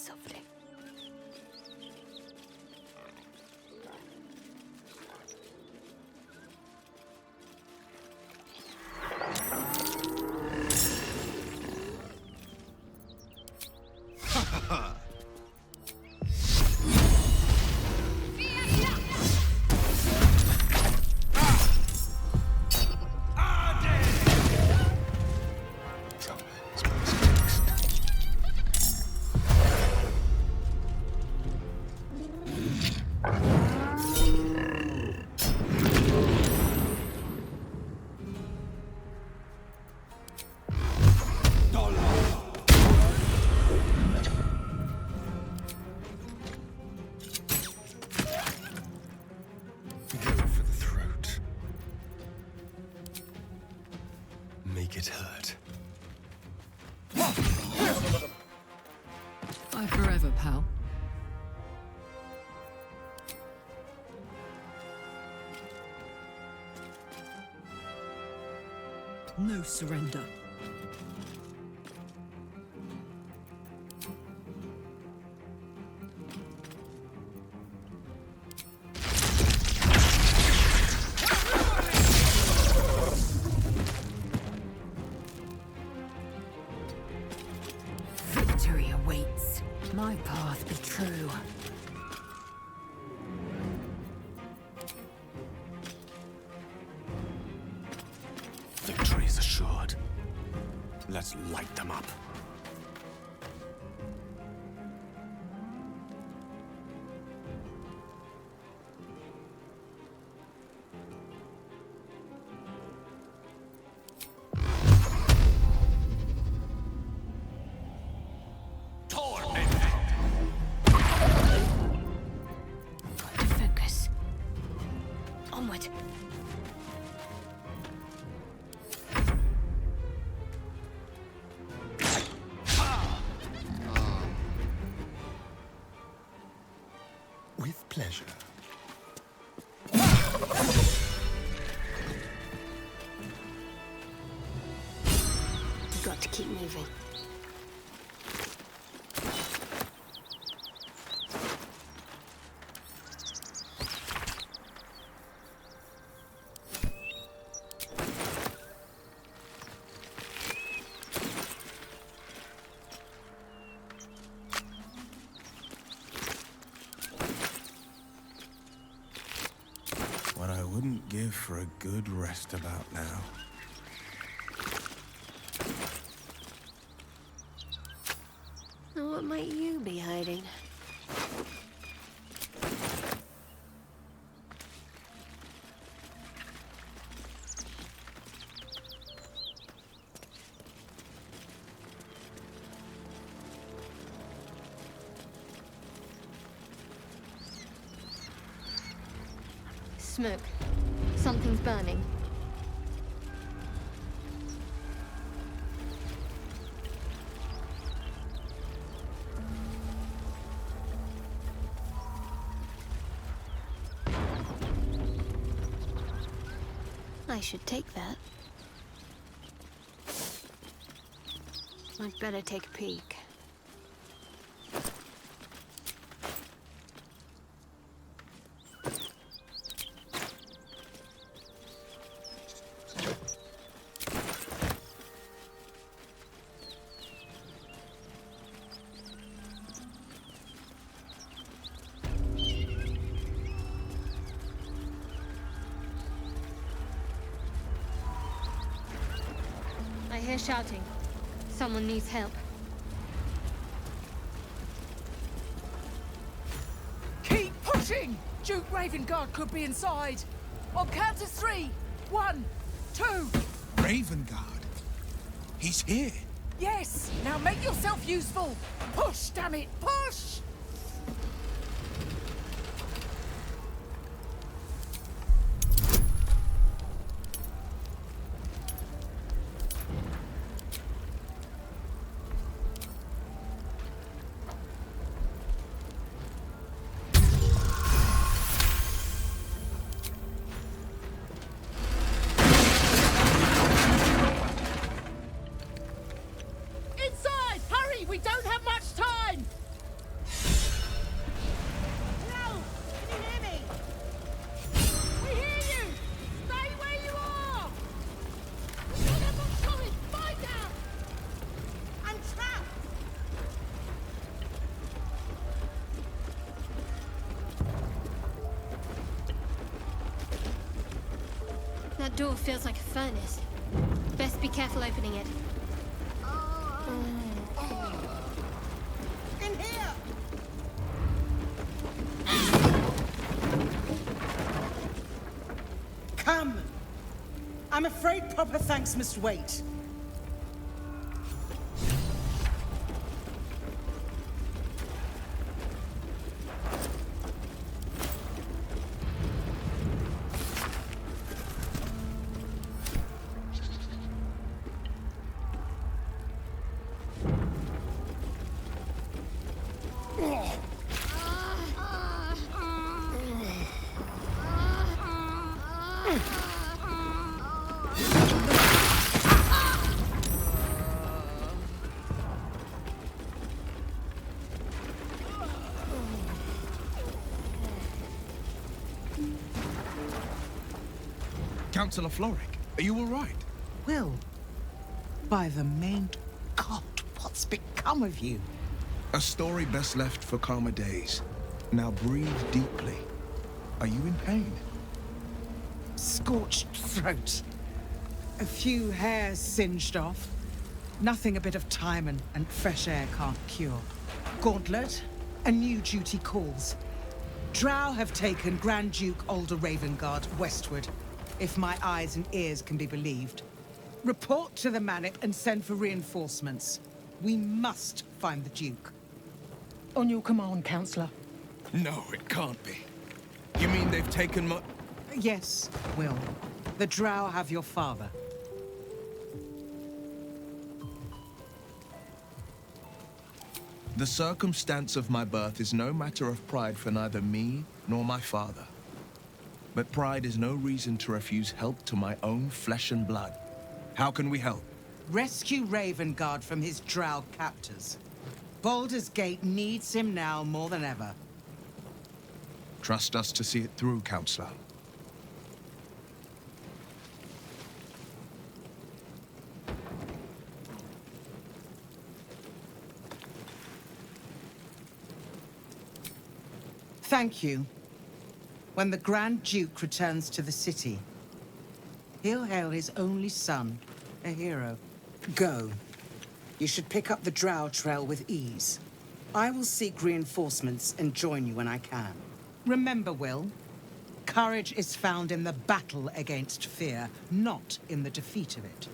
softly. Make it hurt. Bye forever, pal. No surrender. Victory awaits. My path be true. Victory is assured. Let's light them up. Focus. Onward. With pleasure. You've got to keep moving. What I wouldn't give for a good rest about now. Now, what might you be hiding? Smoke. Something's burning. I should take that. I'd better take a peek. I hear shouting. Someone needs help. Keep pushing! Duke Ravengard could be inside. On count of 3. 1, 2. Ravengard? He's here. Yes! Now make yourself useful! Push, damn it! Push! Inside! Hurry! We don't have much time! That door feels like a furnace. Best be careful opening it. In here! Come! I'm afraid proper thanks must wait. Councillor Floric, are you all right? Will, by the main God, what's become of you? A story best left for calmer days. Now breathe deeply. Are you in pain? Scorched throat. A few hairs singed off. Nothing a bit of time and fresh air can't cure. Gauntlet, a new duty calls. Drow have taken Grand Duke Alder Ravengard westward, if my eyes and ears can be believed. Report to the Manor and send for reinforcements. We must find the Duke. On your command, Councillor. No, it can't be. You mean they've taken my... Yes, Will. The Drow have your father. The circumstance of my birth is no matter of pride for neither me nor my father. But pride is no reason to refuse help to my own flesh and blood. How can we help? Rescue Ravengard from his Drow captors. Baldur's Gate needs him now more than ever. Trust us to see it through, Councillor. Thank you. When the Grand Duke returns to the city, he'll hail his only son, a hero. Go. You should pick up the Drow trail with ease. I will seek reinforcements and join you when I can. Remember, Will, courage is found in the battle against fear, not in the defeat of it.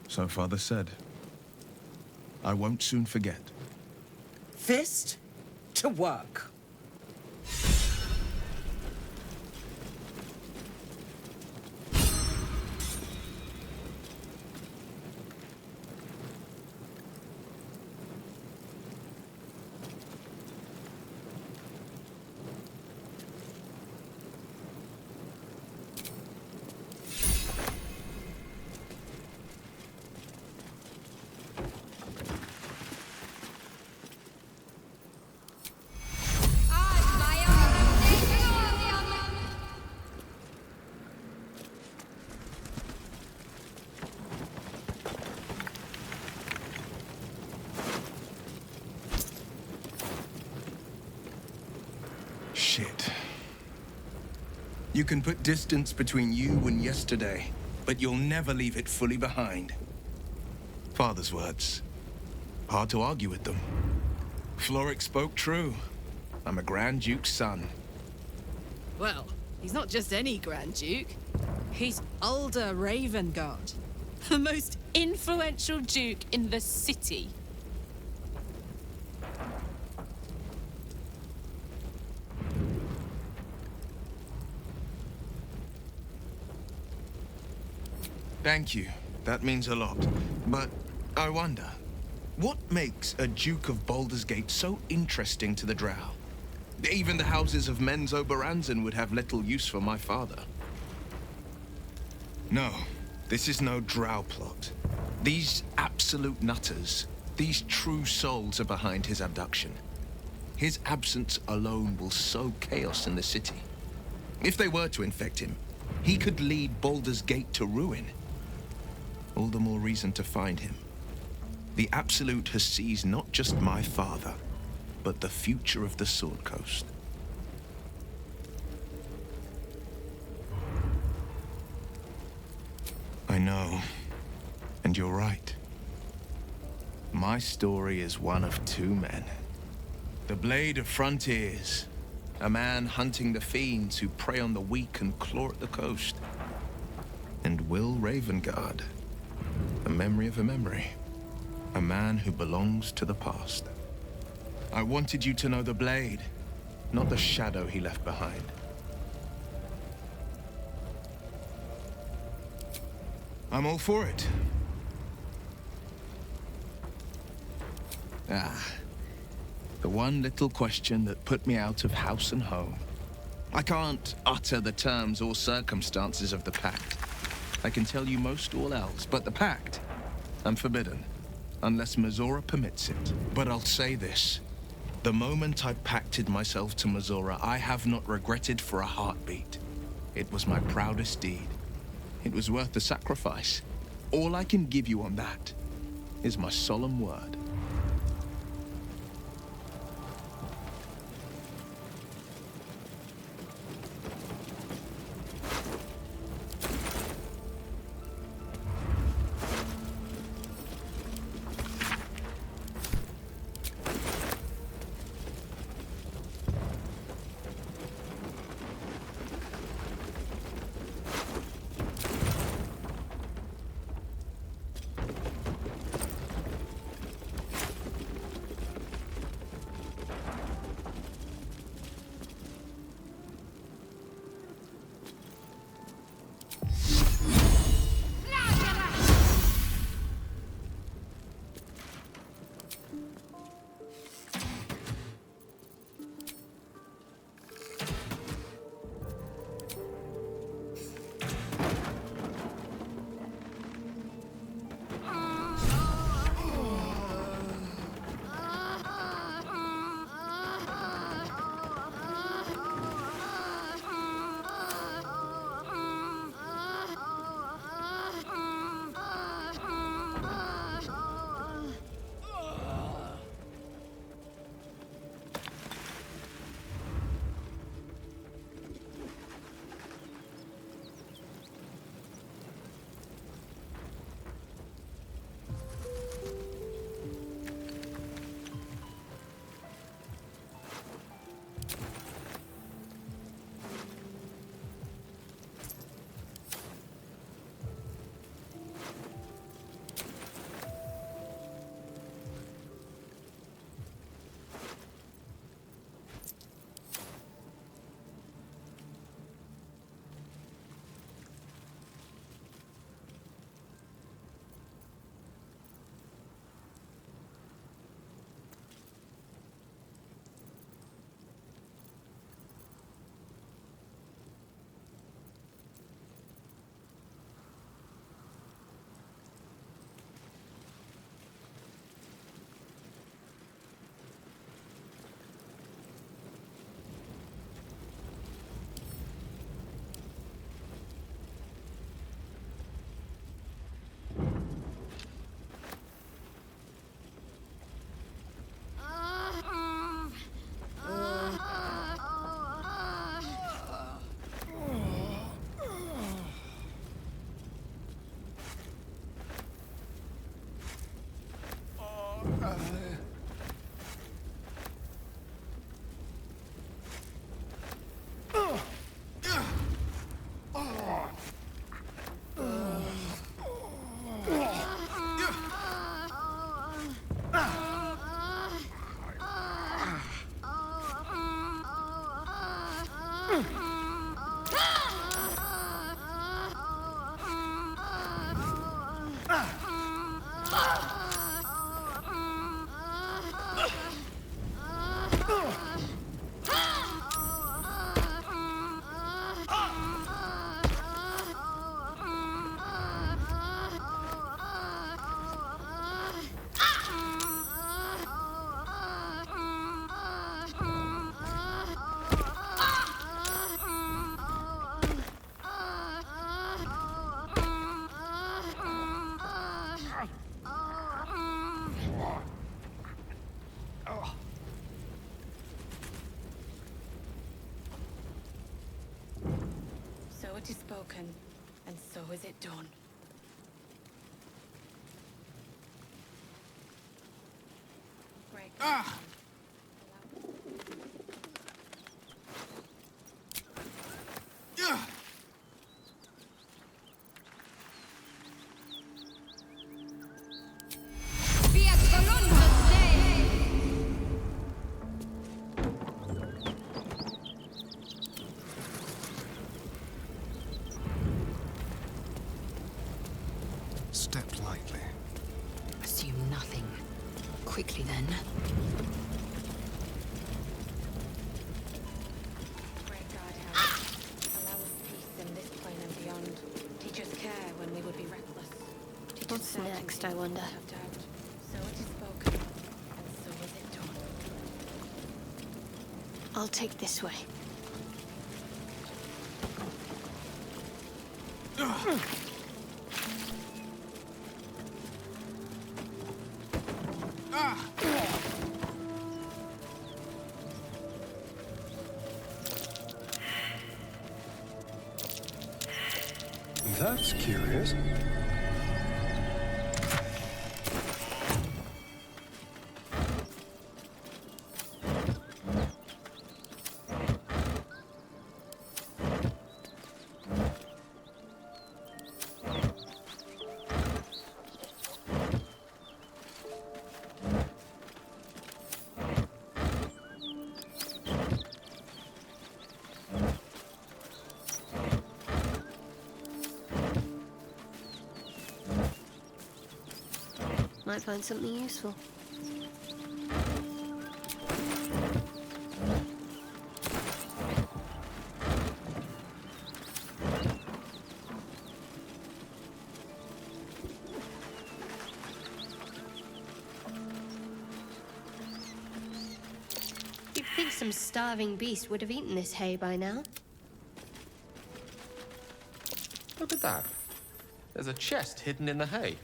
So Father said. I won't soon forget. Fist to work. Shit. You can put distance between you and yesterday, but you'll never leave it fully behind. Father's words. Hard to argue with them. Floric spoke true. I'm a Grand Duke's son. Well, he's not just any Grand Duke. He's Alder Ravengard, the most influential Duke in the city. Thank you. That means a lot. But I wonder, what makes a Duke of Baldur's Gate so interesting to the Drow? Even the houses of Men's Oberanzen would have little use for my father. No, this is no Drow plot. These absolute nutters, these true souls are behind his abduction. His absence alone will sow chaos in the city. If they were to infect him, he could lead Baldur's Gate to ruin. All the more reason to find him. The Absolute has seized not just my father, but the future of the Sword Coast. And you're right. My story is one of two men. The Blade of Frontiers, a man hunting the fiends who prey on the weak and claw at the coast. And Will Ravengard, the memory of a memory. A man who belongs to the past. I wanted you to know the Blade, not the shadow he left behind. I'm all for it. The one little question that put me out of house and home. I can't utter the terms or circumstances of the pact. I can tell you most all else, but the pact, I'm forbidden, unless Mizora permits it. But I'll say this. The moment I pacted myself to Mizora, I have not regretted for a heartbeat. It was my proudest deed. It was worth the sacrifice. All I can give you on that is my solemn word. So it is spoken, and so is it done. Step lightly. Assume nothing. Quickly then. Great God, Harry. Allow us peace in this plane and beyond. Teach us care when we would be reckless. Teach us What's certainty next, I when we wonder? have doubt. So it is spoken, and so is it done. I'll take this way. That's curious. Might find something useful. You'd think some starving beast would have eaten this hay by now. Look at that. There's a chest hidden in the hay.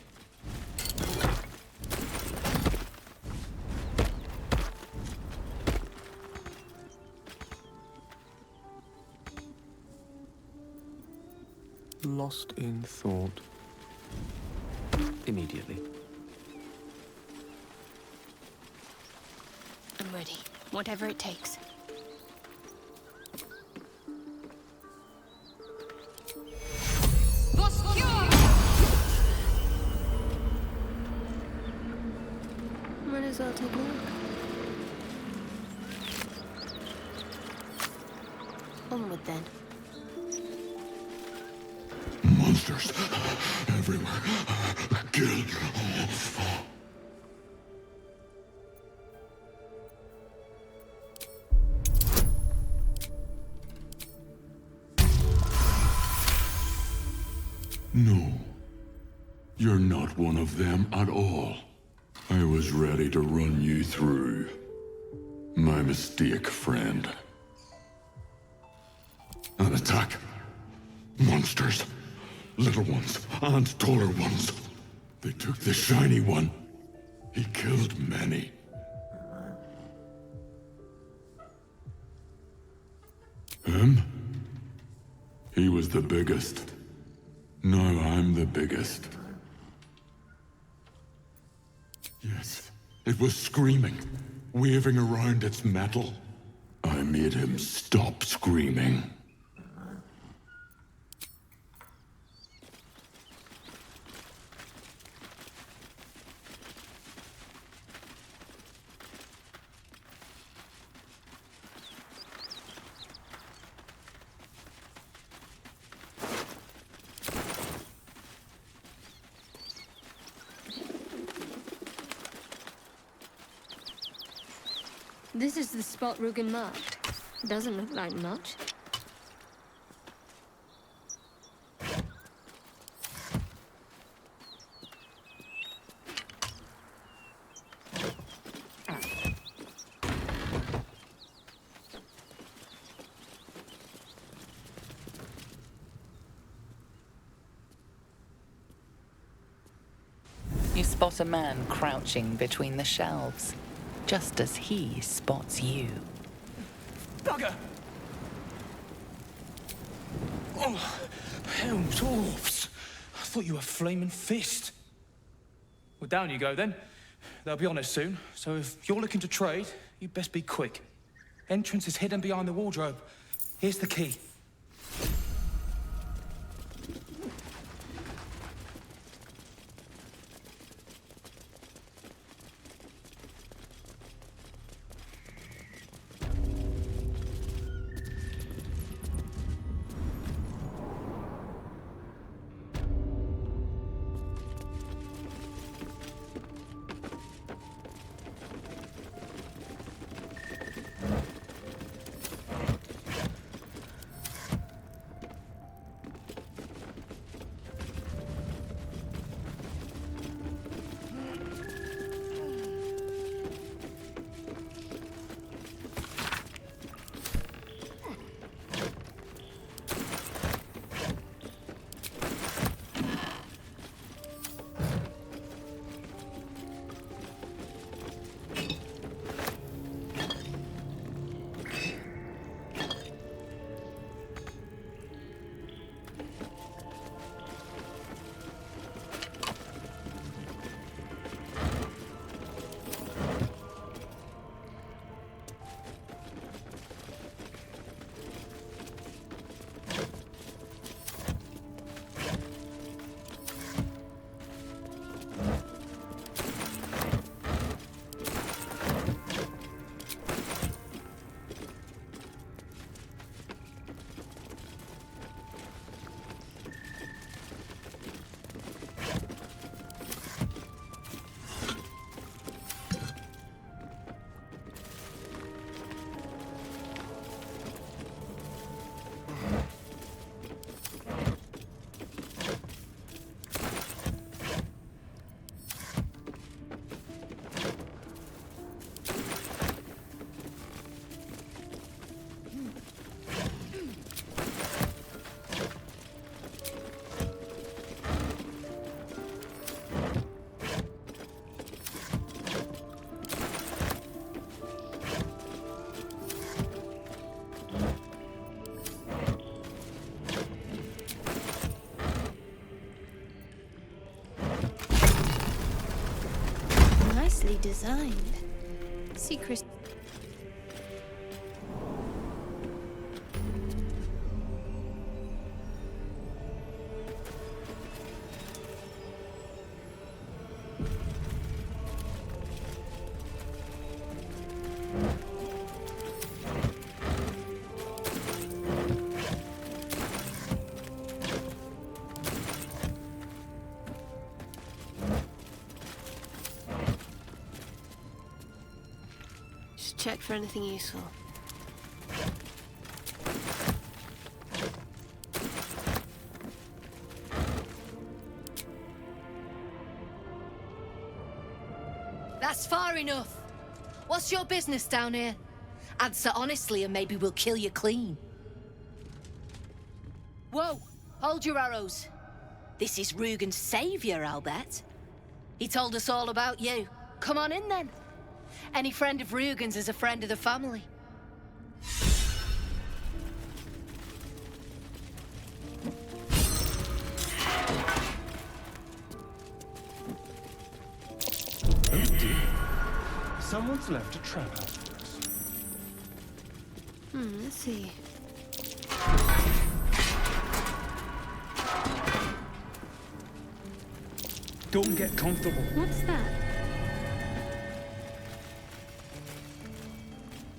Lost in thought. Immediately. I'm ready. Whatever it takes. Might as well take a look. Onward then. Monsters everywhere. Kill. No. You're not one of them at all. I was ready to run you through. My mistake, friend. An attack. Monsters. Little ones and taller ones. They took the shiny one. He killed many. Him? He was the biggest. Now I'm the biggest. Yes, it was screaming, waving around its metal. I made him stop screaming. This is the spot Rugen marked. Doesn't look like much. You spot a man crouching between the shelves, just as he spots you. Bugger! Oh, helm dwarves! I thought you were Flaming Fist. Well, down you go then. They'll be on it soon, so if you're looking to trade, you best be quick. Entrance is hidden behind the wardrobe. Here's the key. Nicely designed. Secret. Check for anything useful. That's far enough. What's your business down here? Answer honestly and maybe we'll kill you clean. Whoa! Hold your arrows. This is Rugen's savior, I'll bet. He told us all about you. Come on in then. Any friend of Rugen's is a friend of the family. Oh dear. Someone's left a trap house for us. Let's see. Don't get comfortable. What's that?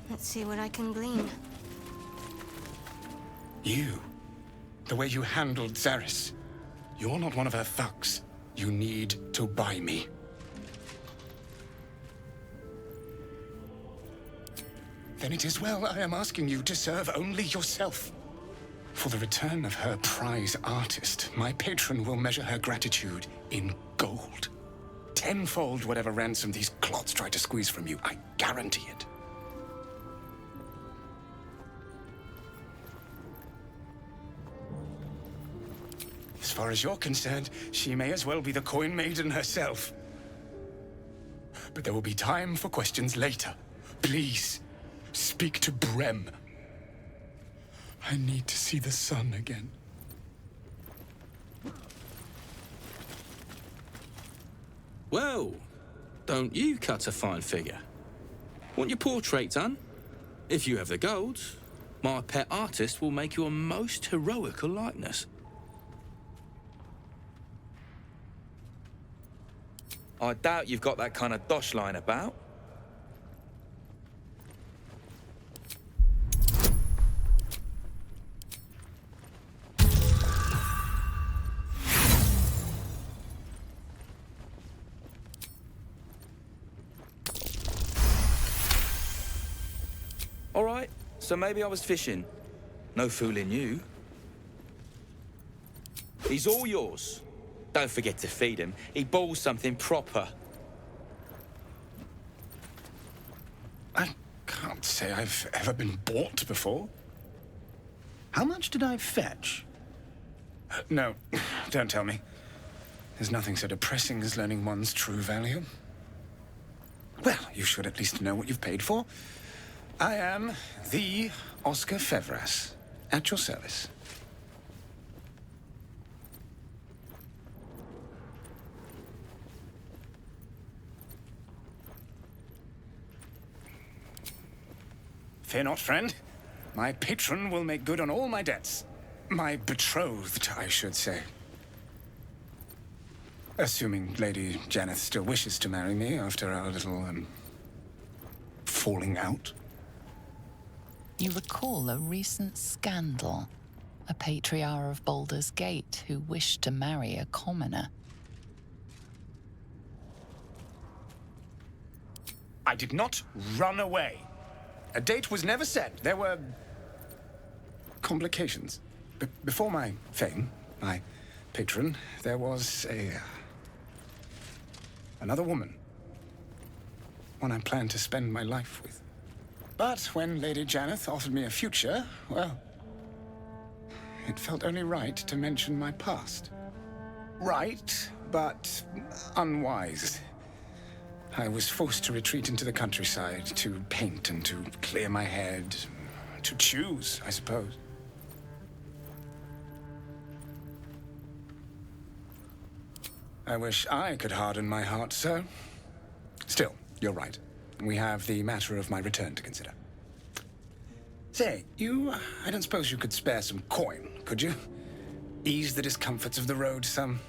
Let's see what I can glean. You. The way you handled Zaris. You're not one of her thugs. You need to buy me. Then it is well I am asking you to serve only yourself. For the return of her prize artist, my patron will measure her gratitude in gold. Tenfold whatever ransom these clots try to squeeze from you, I guarantee it. As far as you're concerned, she may as well be the coin maiden herself. But there will be time for questions later. Please, speak to Brem. I need to see the sun again. Whoa! don't you cut a fine figure? Want your portrait done? If you have the gold, my pet artist will make you a most heroical likeness. I doubt you've got that kind of dosh line about. All right, so maybe I was fishing. No fooling you. He's all yours. Don't forget to feed him. He balls something proper. I can't say I've ever been bought before. How much did I fetch? No, don't tell me. There's nothing so depressing as learning one's true value. Well, you should at least know what you've paid for. I am the Oscar Fevras, at your service. Fear not, friend. My patron will make good on all my debts. My betrothed, I should say. Assuming Lady Janeth still wishes to marry me after our little, falling out. You recall a recent scandal. A patriarch of Baldur's Gate who wished to marry a commoner. I did not run away. A date was never set. There were complications. Before my fame, my patron, there was another woman. One I planned to spend my life with. But when Lady Janeth offered me a future, well, it felt only right to mention my past. Right, but unwise. I was forced to retreat into the countryside, to paint and to clear my head, to choose, I suppose. I wish I could harden my heart, sir. Still, you're right. We have the matter of my return to consider. Say, I don't suppose you could spare some coin, could you? Ease the discomforts of the road some.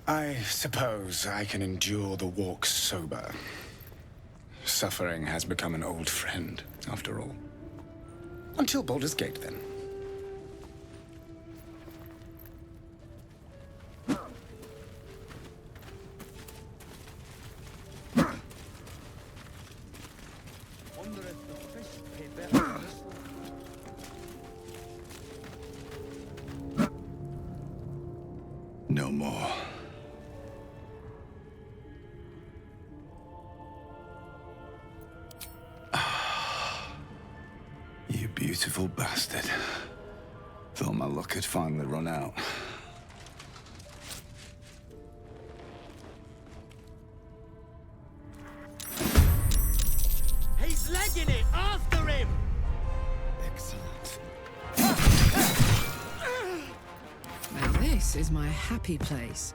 I suppose I can endure the walk sober. Suffering has become an old friend, after all. Until Baldur's Gate, then. No more. You beautiful bastard. Thought my luck had finally run out. He's legging it! After him! Excellent. Now this is my happy place.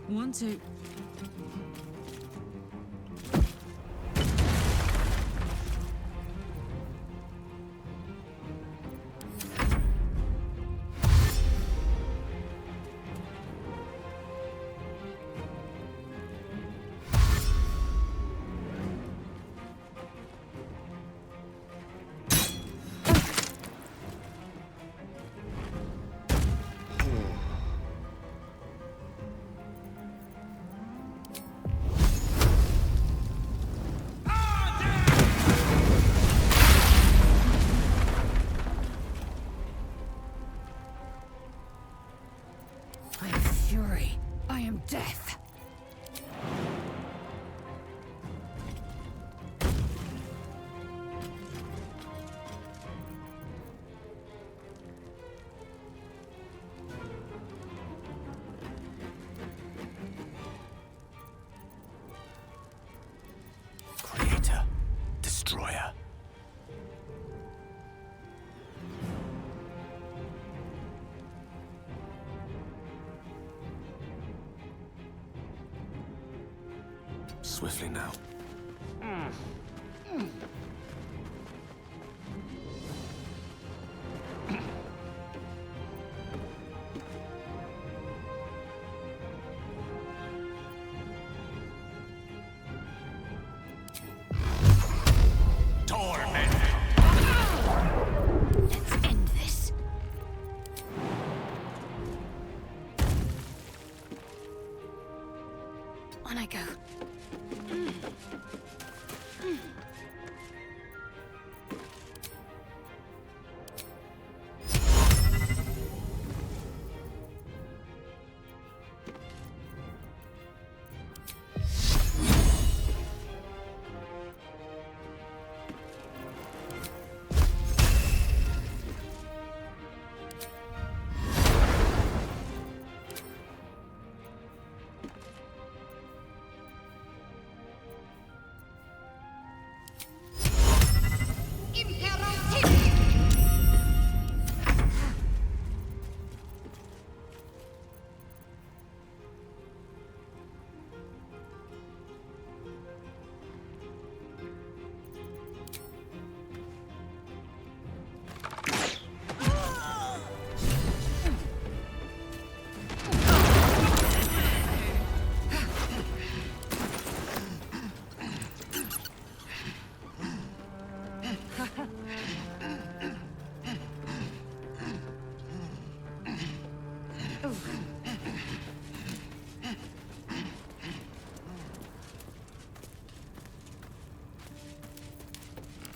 Want to... swiftly now. Let's end this. On I go.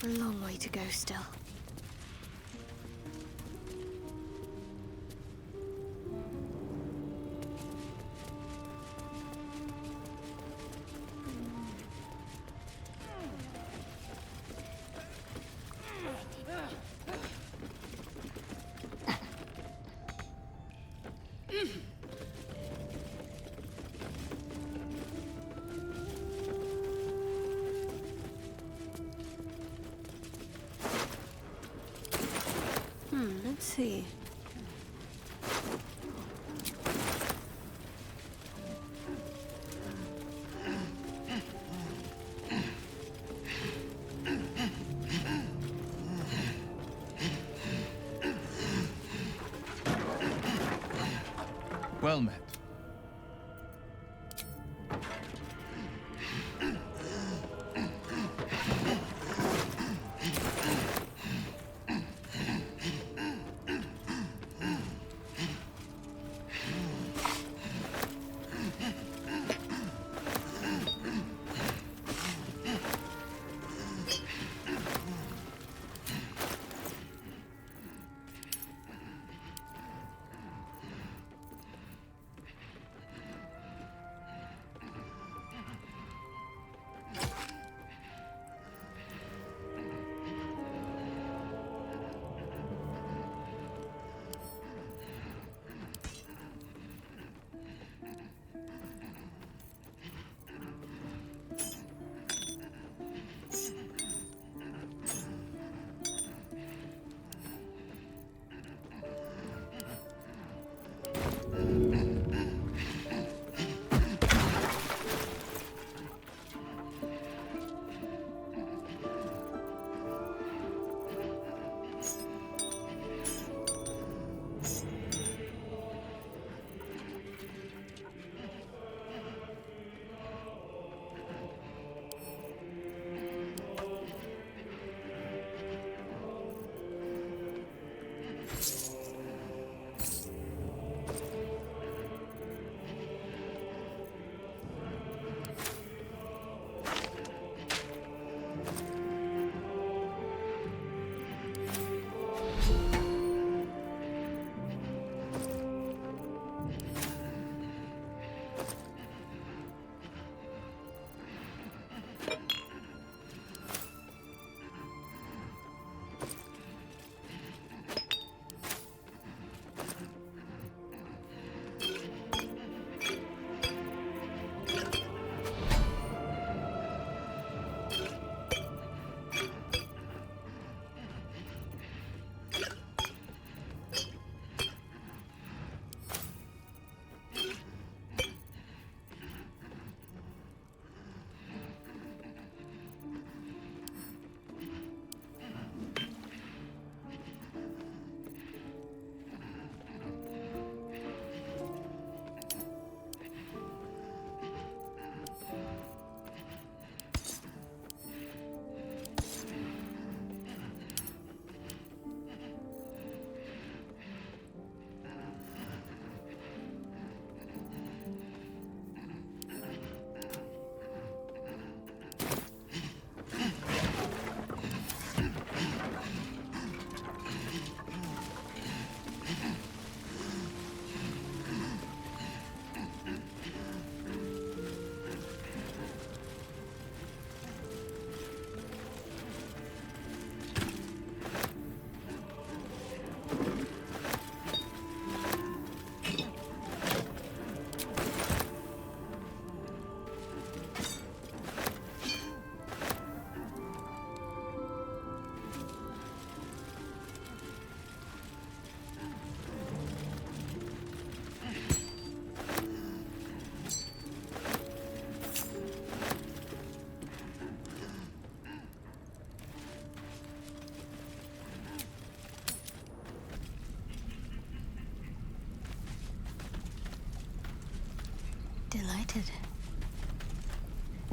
A long way to go still. Let's see. Well met.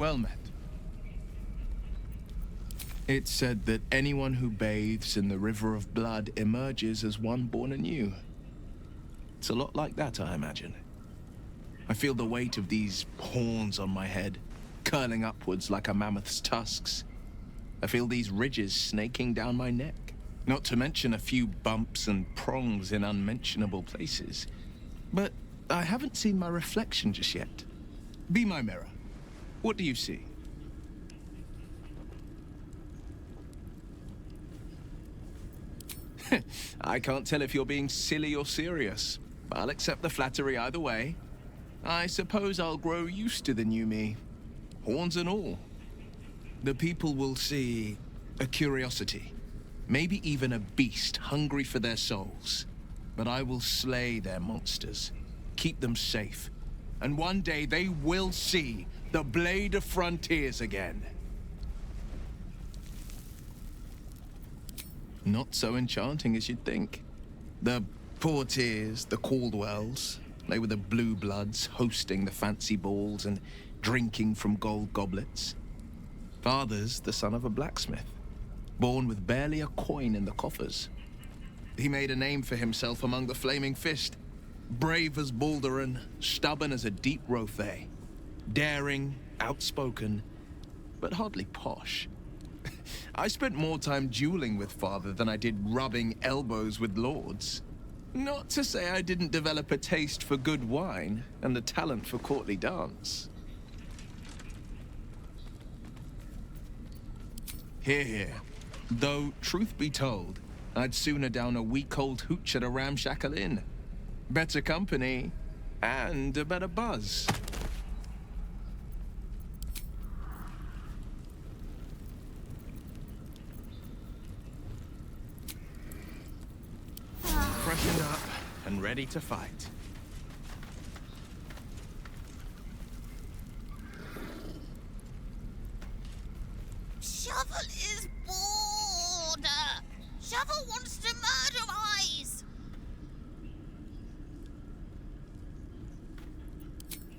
Well met. It's said that anyone who bathes in the river of blood emerges as one born anew. It's a lot like that, I imagine. I feel the weight of these horns on my head, curling upwards like a mammoth's tusks. I feel these ridges snaking down my neck, not to mention a few bumps and prongs in unmentionable places. But I haven't seen my reflection just yet. Be my mirror. What do you see? I can't tell if you're being silly or serious. I'll accept the flattery either way. I suppose I'll grow used to the new me, horns and all. The people will see a curiosity, maybe even a beast hungry for their souls. But I will slay their monsters, keep them safe, and one day they will see the Blade of Frontiers again. Not so enchanting as you'd think. The Portiers, the Caldwells, they were the blue bloods hosting the fancy balls and drinking from gold goblets. Father's the son of a blacksmith, born with barely a coin in the coffers. He made a name for himself among the Flaming Fist, brave as Baldur and stubborn as a deep Rothay, daring, outspoken, but hardly posh. I spent more time dueling with Father than I did rubbing elbows with lords. Not to say I didn't develop a taste for good wine and a talent for courtly dance. Hear, hear. Though, truth be told, I'd sooner down a week-old hooch at a ramshackle inn. Better company, and a better buzz. Freshened up and ready to fight. Shovel is bored. Shovel wants to murder Eyes.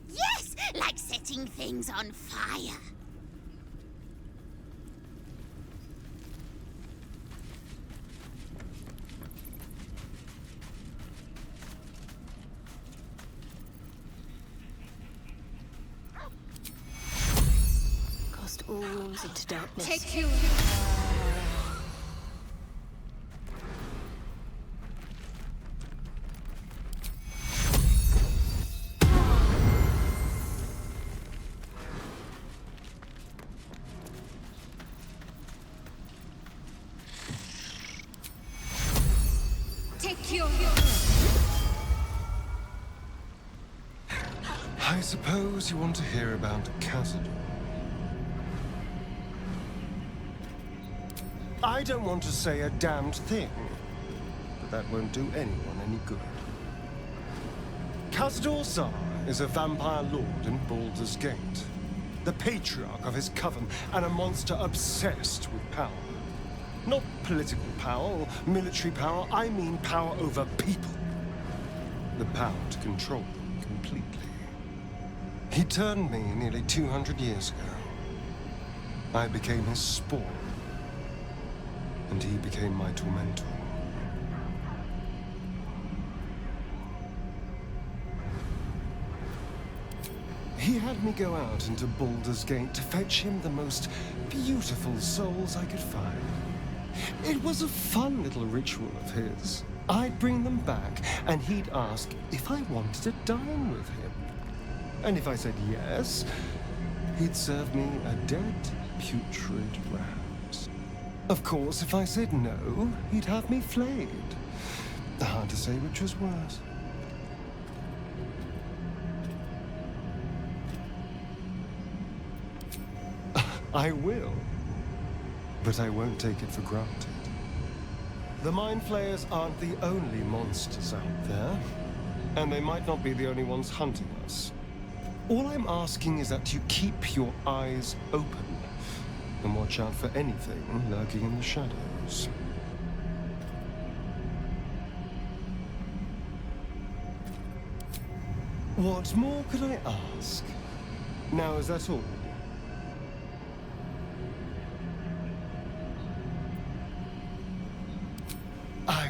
Yes, like setting things on fire. Cast all rooms into darkness. Take you. I suppose you want to hear about Cazador. I don't want to say a damned thing, but that won't do anyone any good. Cazador Zar is a vampire lord in Baldur's Gate, the patriarch of his coven, and a monster obsessed with power. Not political power or military power, I mean power over people. The power to control them completely. He turned me nearly 200 years ago. I became his spawn, and he became my tormentor. He had me go out into Baldur's Gate to fetch him the most beautiful souls I could find. It was a fun little ritual of his. I'd bring them back, and he'd ask if I wanted to dine with him. And if I said yes, he'd serve me a dead, putrid rat. Of course, if I said no, he'd have me flayed. Hard to say which was worse. I will, but I won't take it for granted. The Mind Flayers aren't the only monsters out there, and they might not be the only ones hunting us. All I'm asking is that you keep your eyes open and watch out for anything lurking in the shadows. What more could I ask? Now, is that all?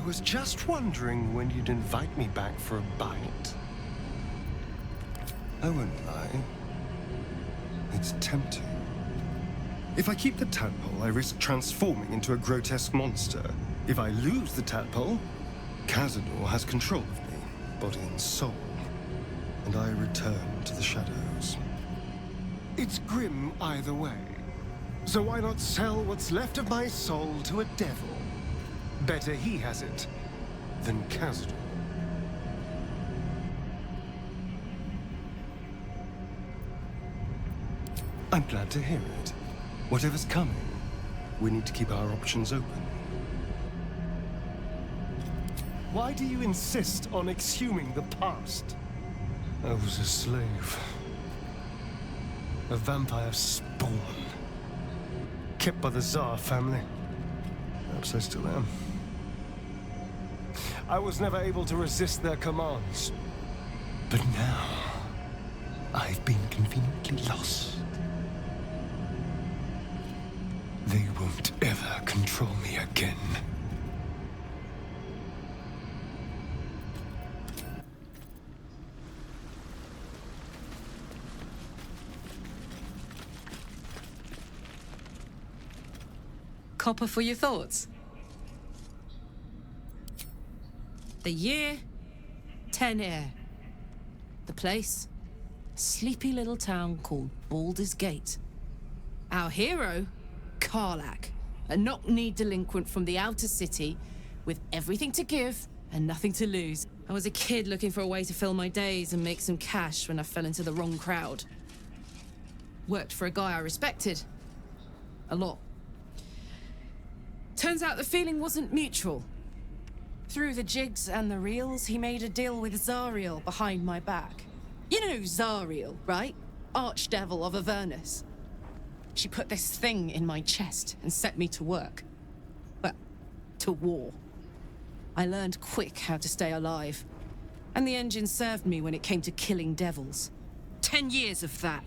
was just wondering when you'd invite me back for a bite. I won't lie. It's tempting. If I keep the tadpole, I risk transforming into a grotesque monster. If I lose the tadpole, Cazador has control of me, body and soul, and I return to the shadows. It's grim either way. So why not sell what's left of my soul to a devil? Better he has it than Cazador. I'm glad to hear it. Whatever's coming, we need to keep our options open. Why do you insist on exhuming the past? I was a slave. A vampire spawn. Kept by the Tsar family. Perhaps I still am. I was never able to resist their commands. But now, I've been conveniently lost. They won't ever control me again. Copper for your thoughts. The year, 10 air. The place, a sleepy little town called Baldur's Gate. Our hero, Karlach, a knock-knee delinquent from the outer city with everything to give and nothing to lose. I was a kid looking for a way to fill my days and make some cash when I fell into the wrong crowd. Worked for a guy I respected. A lot. Turns out the feeling wasn't mutual. Through the jigs and the reels, he made a deal with Zariel behind my back. You know Zariel, right? Archdevil of Avernus. She put this thing in my chest and set me to work. Well, to war. I learned quick how to stay alive. And the engine served me when it came to killing devils. 10 years of that.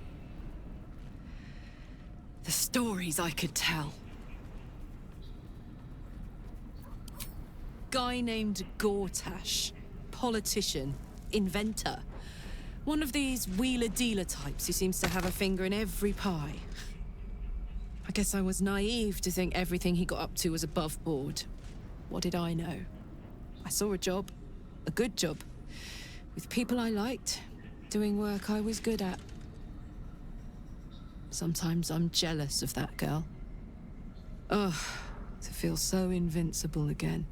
The stories I could tell. Guy named Gortash. Politician. Inventor. One of these wheeler-dealer types who seems to have a finger in every pie. I guess I was naive to think everything he got up to was above board. What did I know? I saw a job. A good job. With people I liked. Doing work I was good at. Sometimes I'm jealous of that girl. Ugh, to feel so invincible again.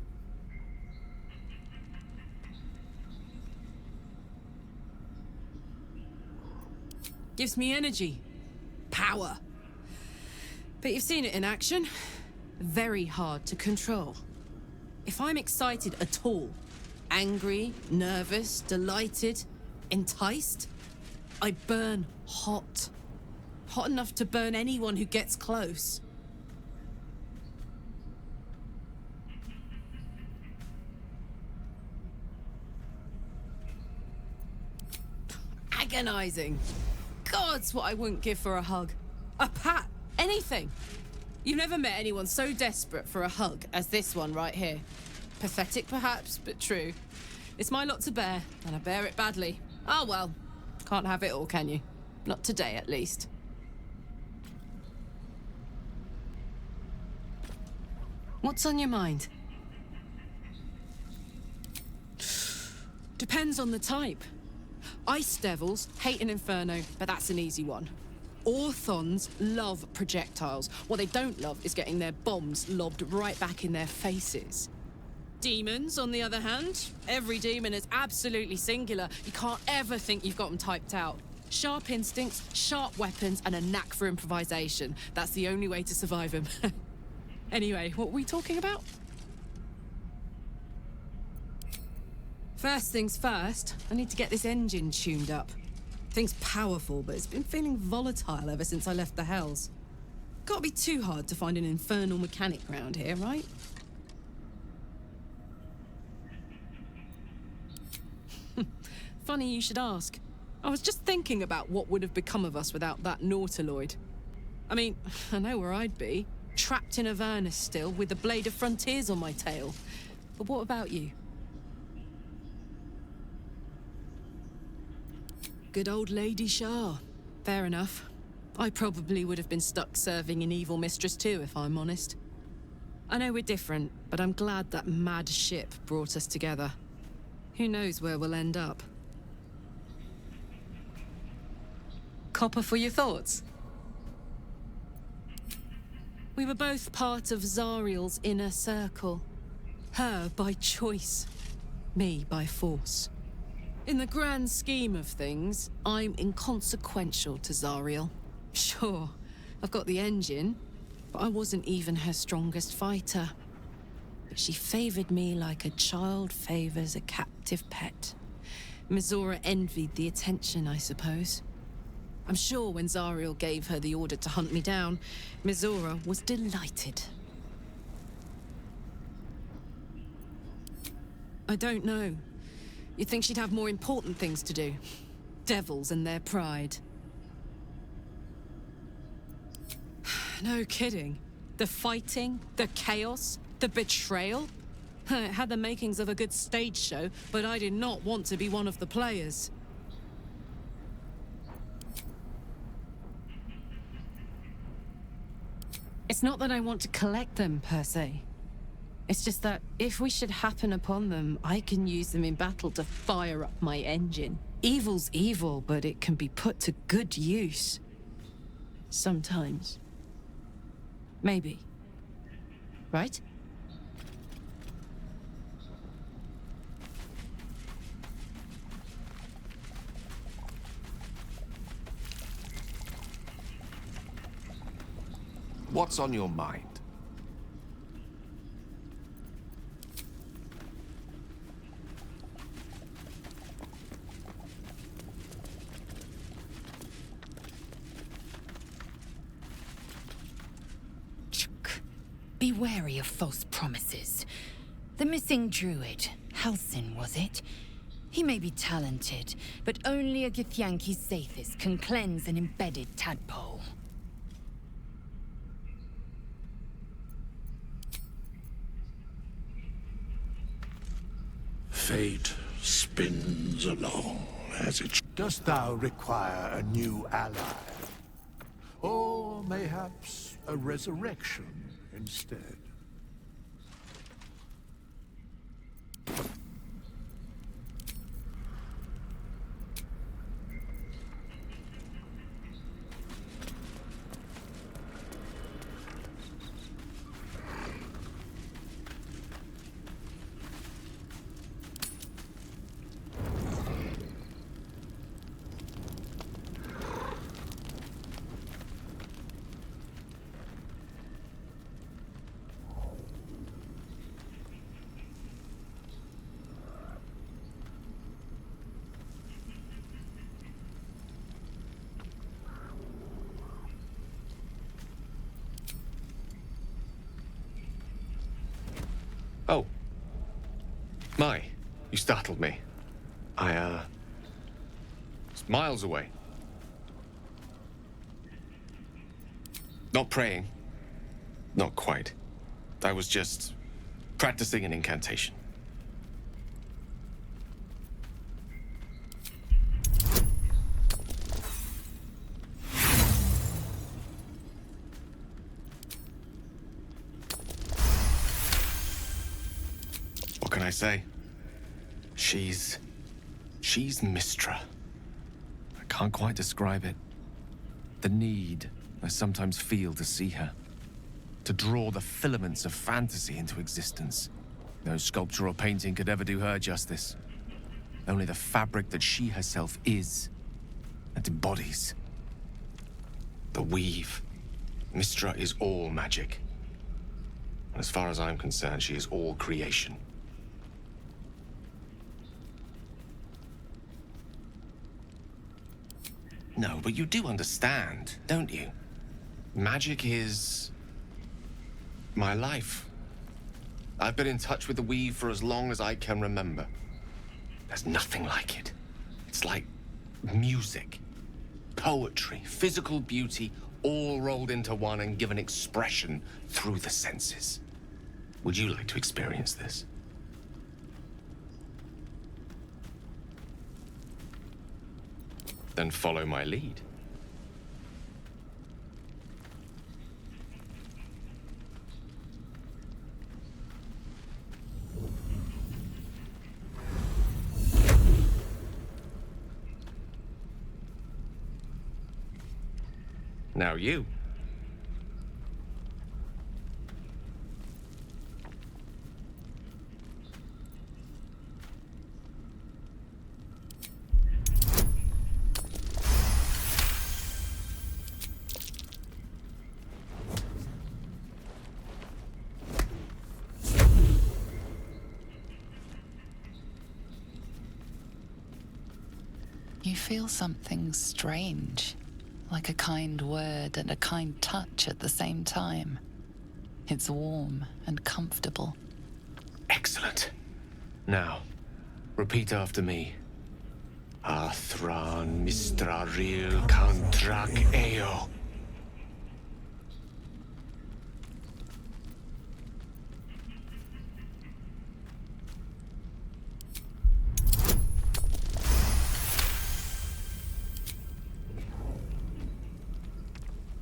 Gives me energy. Power. But you've seen it in action. Very hard to control. If I'm excited at all, angry, nervous, delighted, enticed, I burn hot. Hot enough to burn anyone who gets close. Agonizing. Gods, what I wouldn't give for a hug. A pat. Anything. You've never met anyone so desperate for a hug as this one right here. Pathetic perhaps, but true. It's my lot to bear, and I bear it badly. Ah well, can't have it all, can you? Not today, at least. What's on your mind? Depends on the type. Ice devils hate an inferno, but that's an easy one. Orthons love projectiles. What they don't love is getting their bombs lobbed right back in their faces. Demons, on the other hand, every demon is absolutely singular. You can't ever think you've got them typed out. Sharp instincts, sharp weapons, and a knack for improvisation. That's the only way to survive them. Anyway, what were we talking about? First things first, I need to get this engine tuned up. Thing's powerful, but it's been feeling volatile ever since I left the Hells. Can't be too hard to find an infernal mechanic around here, right? Funny you should ask. I was just thinking about what would have become of us without that Nautiloid. I mean, I know where I'd be. Trapped in Avernus still, with the Blade of Frontiers on my tail. But what about you? Good old Lady Shah. Fair enough. I probably would have been stuck serving an evil mistress too, if I'm honest. I know we're different, but I'm glad that mad ship brought us together. Who knows where we'll end up? Copper for your thoughts? We were both part of Zariel's inner circle. Her by choice, me by force. In the grand scheme of things, I'm inconsequential to Zariel. Sure, I've got the engine, but I wasn't even her strongest fighter. But she favored me like a child favors a captive pet. Mizora envied the attention, I suppose. I'm sure when Zariel gave her the order to hunt me down, Mizora was delighted. I don't know. You'd think she'd have more important things to do. Devils and their pride. No kidding. The fighting, the chaos, the betrayal. It had the makings of a good stage show, but I did not want to be one of the players. It's not that I want to collect them, per se. It's just that if we should happen upon them, I can use them in battle to fire up my engine. Evil's evil, but it can be put to good use. Sometimes. Maybe. Right? What's on your mind? Be wary of false promises. The missing druid, Halsin, was it? He may be talented, but only a Githyanki Sathis can cleanse an embedded tadpole. Fate spins along as it... Dost thou require a new ally? Or mayhaps a resurrection instead? Oh. My, you startled me. It's miles away. Not praying. Not quite. I was just practicing an incantation. What can I say? She's Mistra. I can't quite describe it. The need I sometimes feel to see her. To draw the filaments of fantasy into existence. No sculpture or painting could ever do her justice. Only the fabric that she herself is and embodies. The weave. Mistra is all magic. And as far as I'm concerned, she is all creation. No, but you do understand, don't you? Magic is... my life. I've been in touch with the weave for as long as I can remember. There's nothing like it. It's like music, poetry, physical beauty, all rolled into one and given expression through the senses. Would you like to experience this? Then follow my lead. Now you. You feel something strange, like a kind word and a kind touch at the same time. It's warm and comfortable. Excellent. Now, repeat after me. Athran mistraril kantrak eo.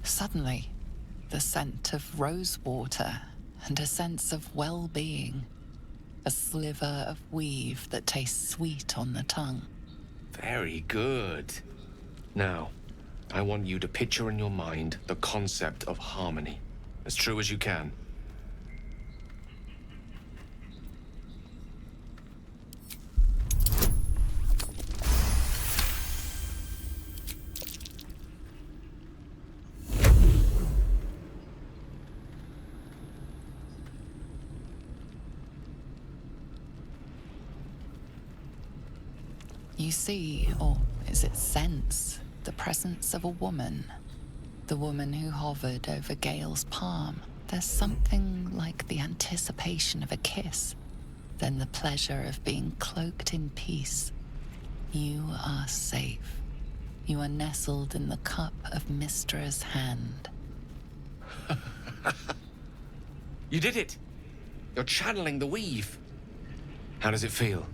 Suddenly, the scent of rose water and a sense of well-being. A sliver of weave that tastes sweet on the tongue. Very good. Now, I want you to picture in your mind the concept of harmony, as true as you can. You see, or is it sense, the presence of a woman. The woman who hovered over Gale's palm. There's something like the anticipation of a kiss, then the pleasure of being cloaked in peace. You are safe. You are nestled in the cup of Mystra's hand. You did it! You're channeling the weave. How does it feel?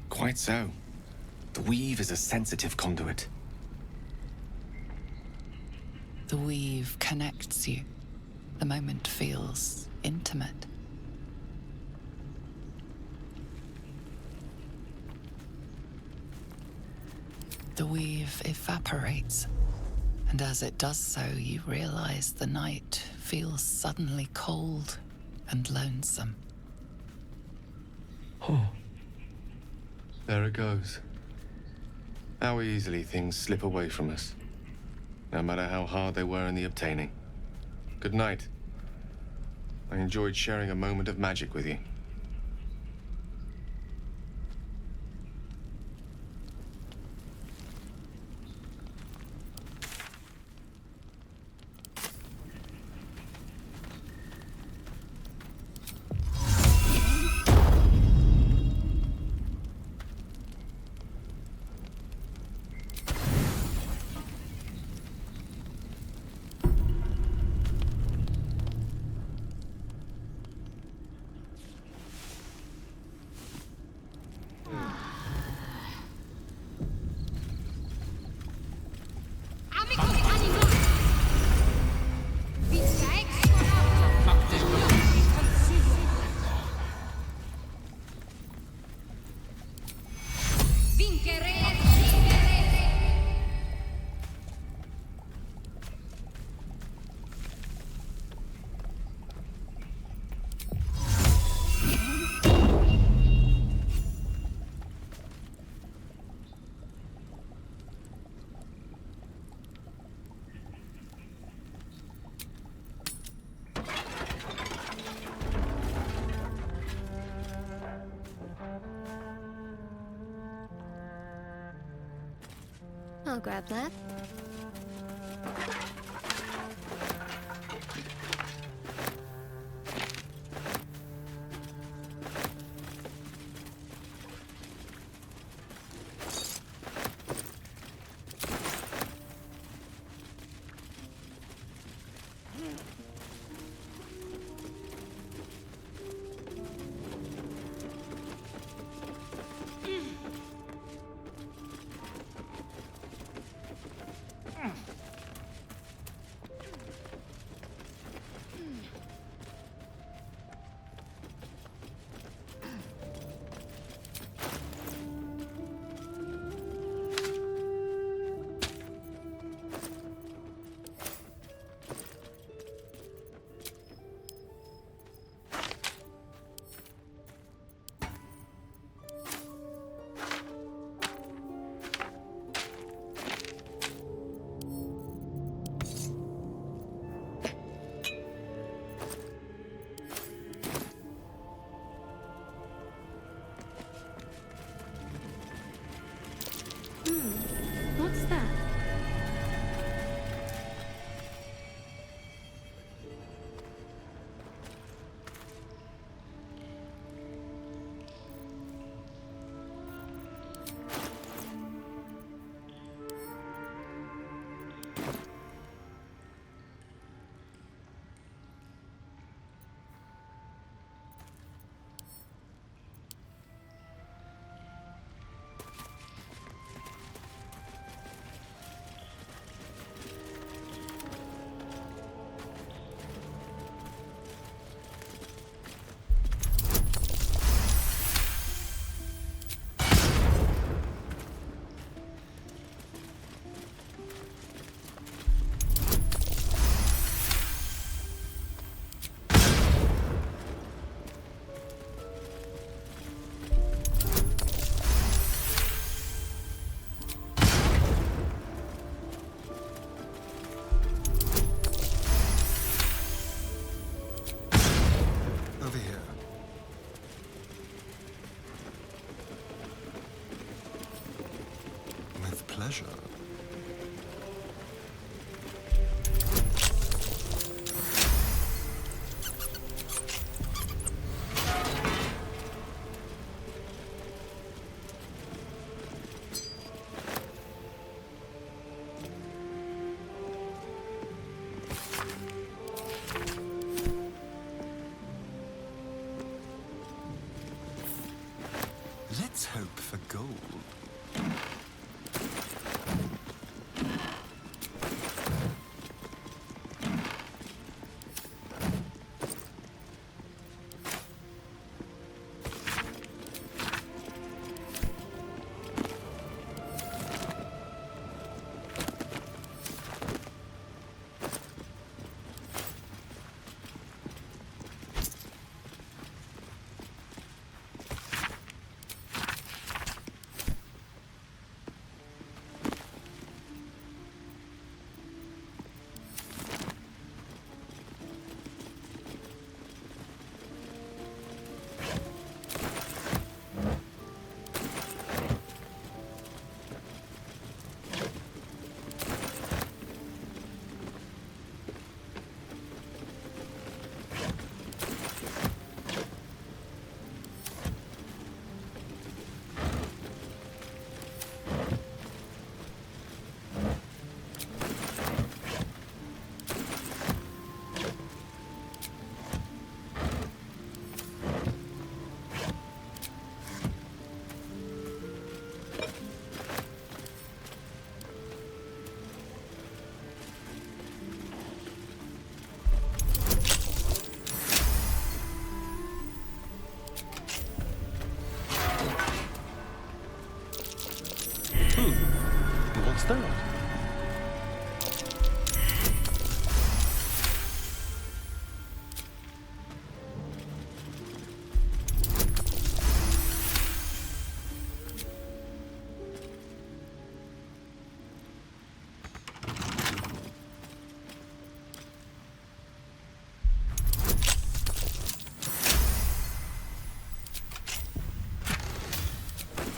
Quite so. The weave is a sensitive conduit. The weave connects you. The moment feels intimate. The weave evaporates, and as it does so, you realize the night feels suddenly cold and lonesome. Oh. There it goes. How easily things slip away from us, no matter how hard they were in the obtaining. Good night. I enjoyed sharing a moment of magic with you. I'll grab that. pleasure. Let's hope for gold. What's that?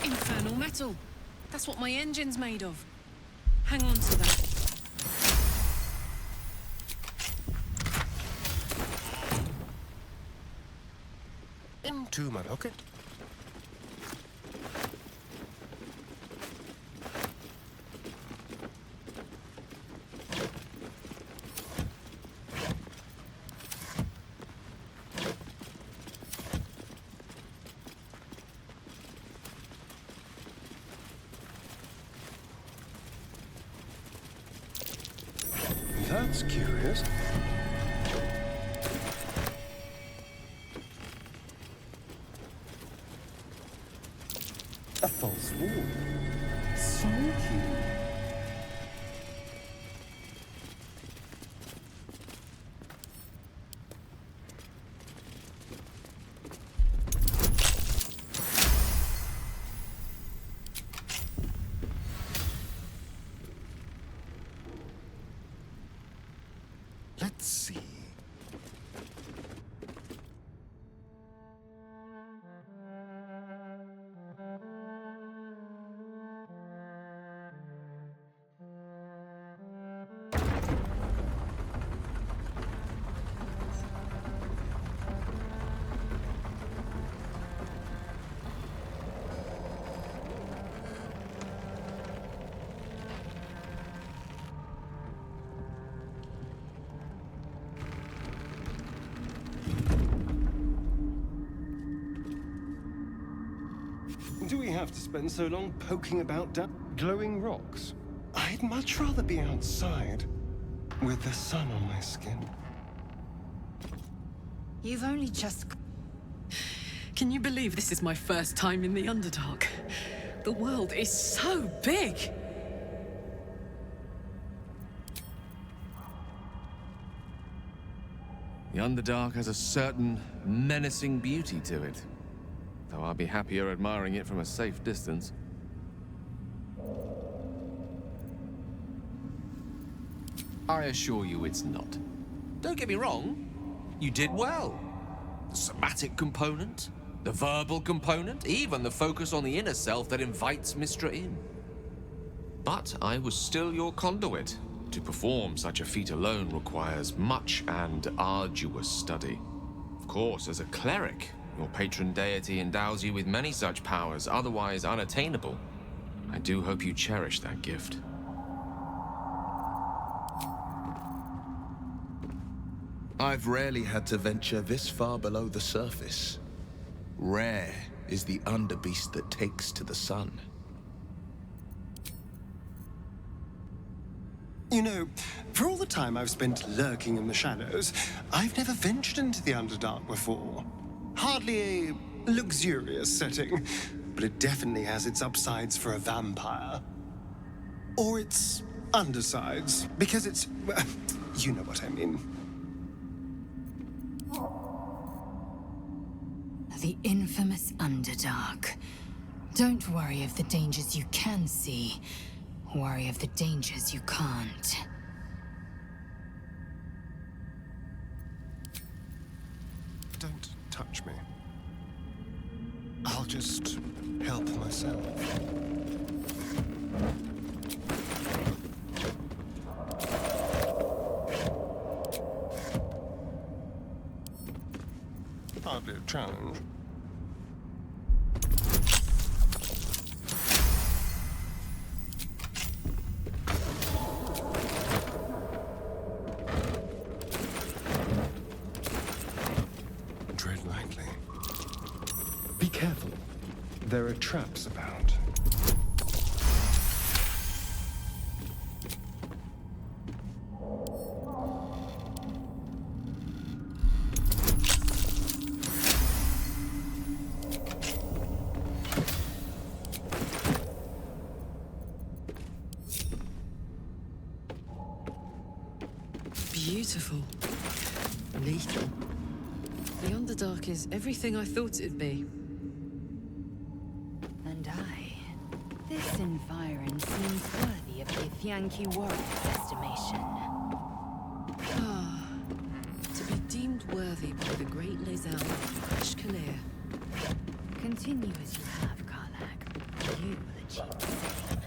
Infernal metal. That's what my engine's made of. Hang on to that. Into my pocket. That's curious. A false wall. So cute. Let's see. Do we have to spend so long poking about glowing rocks? I'd much rather be outside, with the sun on my skin. You've only just... Can you believe this is my first time in the Underdark? The world is so big! The Underdark has a certain menacing beauty to it, though I'll be happier admiring it from a safe distance. I assure you it's not. Don't get me wrong, you did well. The somatic component, the verbal component, even the focus on the inner self that invites Mystra in. But I was still your conduit. To perform such a feat alone requires much and arduous study. Of course, as a cleric, your patron deity endows you with many such powers, otherwise unattainable. I do hope you cherish that gift. I've rarely had to venture this far below the surface. Rare is the underbeast that takes to the sun. You know, for all the time I've spent lurking in the shadows, I've never ventured into the Underdark before. Hardly a luxurious setting, but it definitely has its upsides for a vampire. Or its undersides, because it's... well, you know what I mean. The infamous Underdark. Don't worry of the dangers you can see. Worry of the dangers you can't. Don't touch me. I'll just help myself. Hardly a challenge. Tread lightly. Be careful. There are traps about. Beautiful. Lethal. The Underdark is everything I thought it'd be. And this environ seems worthy of the Yankee warrior's estimation. Ah, to be deemed worthy by the great Lae'zel of Ashkalir. Continue as you have, Karlach. You will achieve the same.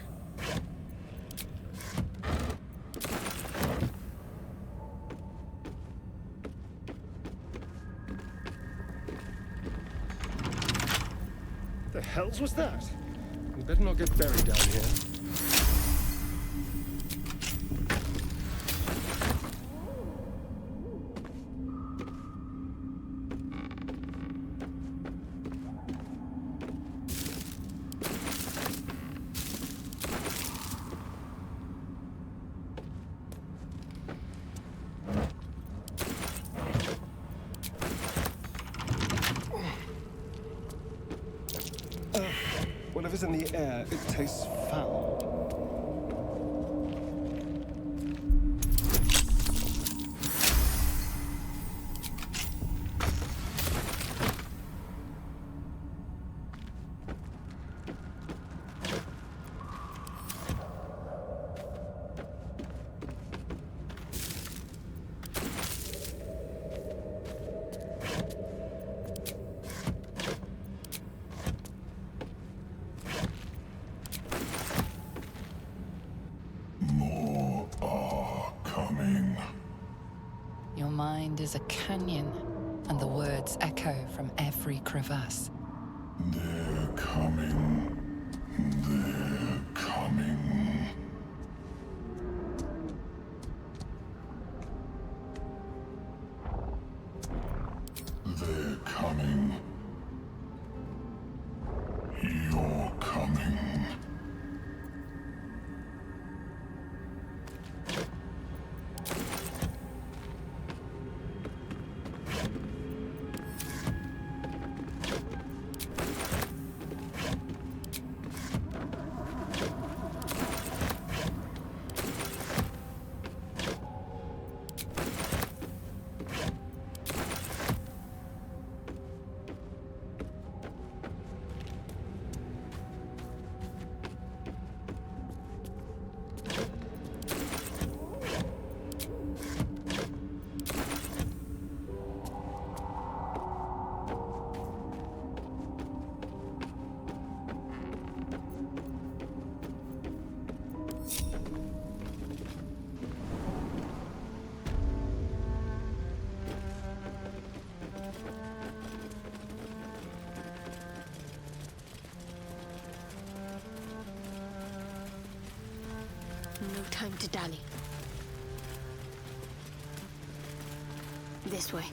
The hells was that? We better not get buried down here. Whatever's in the air, it tastes foul. Your mind is a canyon, and the words echo from every crevasse. They're coming. They're coming. They're coming. You're coming. no time to dally. This way.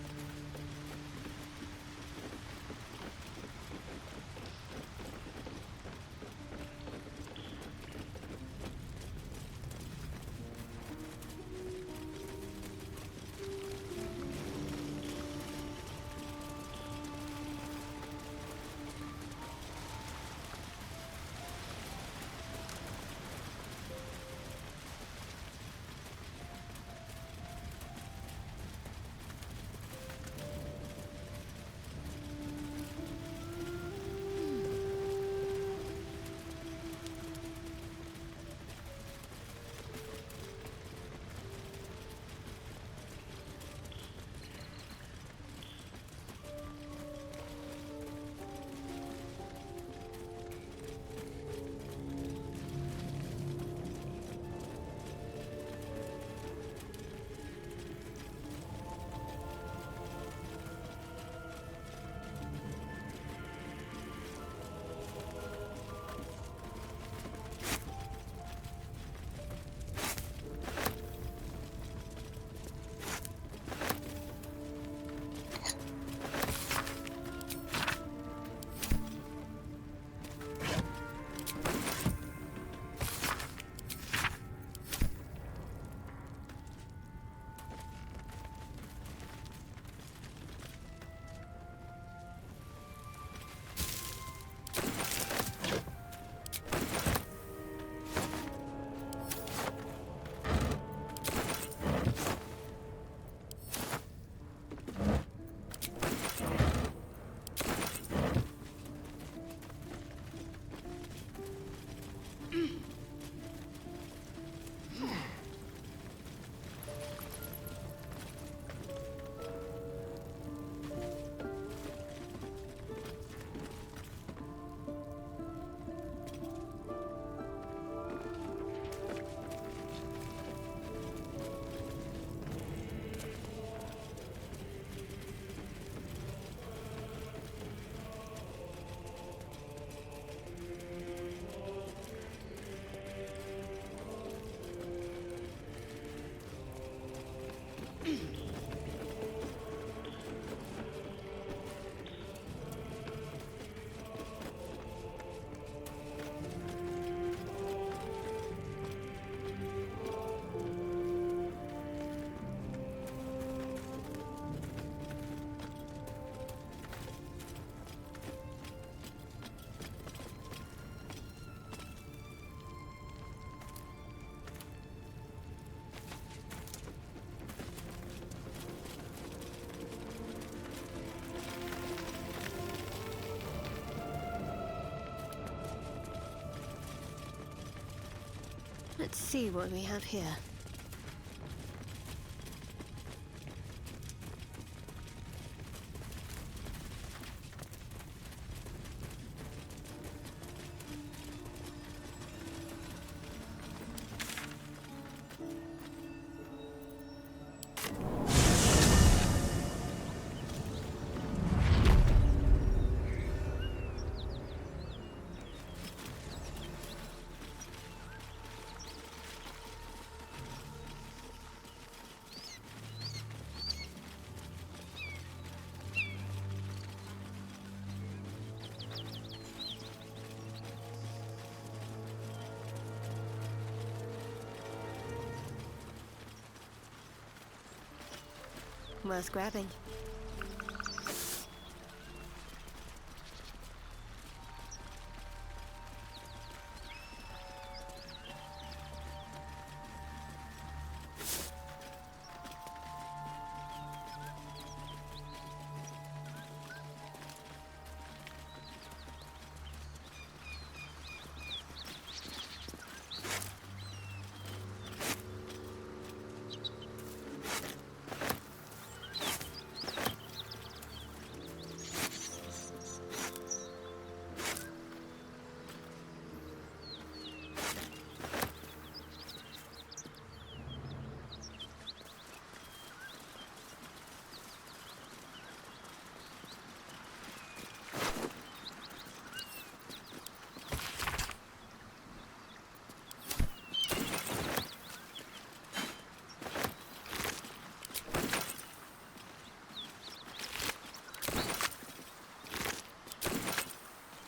Let's see what we have here. Worth grabbing.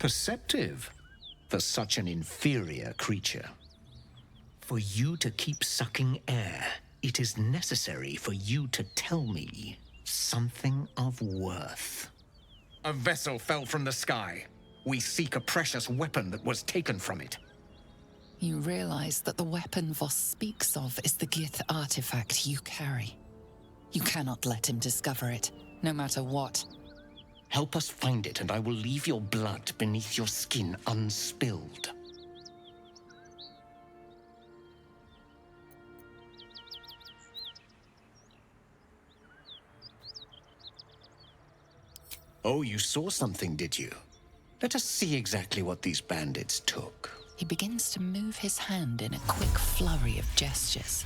Perceptive for such an inferior creature. For you to keep sucking air, it is necessary for you to tell me something of worth. A vessel fell from the sky. We seek a precious weapon that was taken from it. You realize that the weapon Voss speaks of is the Gith artifact you carry. You cannot let him discover it, no matter what. Help us find it, and I will leave your blood beneath your skin unspilled. Oh, you saw something, did you? Let us see exactly what these bandits took. He begins to move his hand in a quick flurry of gestures.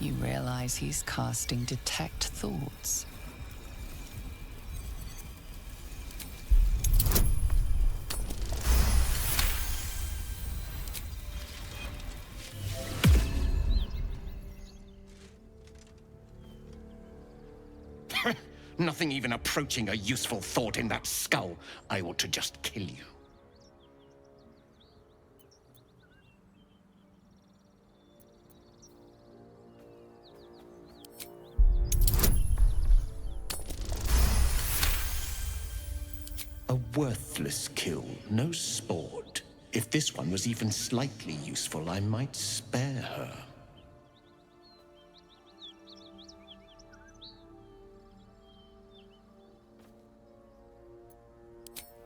You realize he's casting Detect Thoughts. Nothing even approaching a useful thought in that skull. I ought to just kill you. A worthless kill, no sport. If this one was even slightly useful, I might spare her.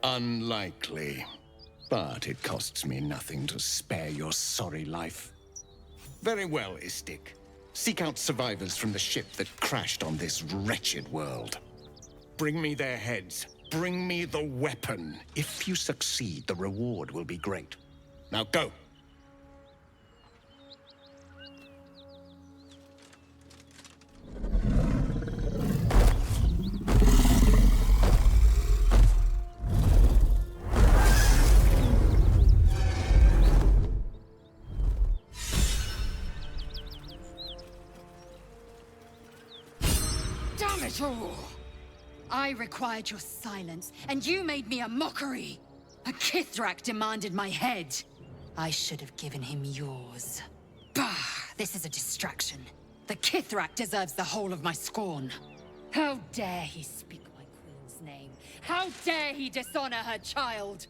Unlikely. But it costs me nothing to spare your sorry life. Very well, Istik. Seek out survivors from the ship that crashed on this wretched world. Bring me their heads. Bring me the weapon. If you succeed, the reward will be great. Now go. Damn it all! I required your silence, and you made me a mockery. A Kithrak demanded my head. I should have given him yours. Bah! This is a distraction. The Kithrak deserves the whole of my scorn. How dare he speak my queen's name? How dare he dishonor her child?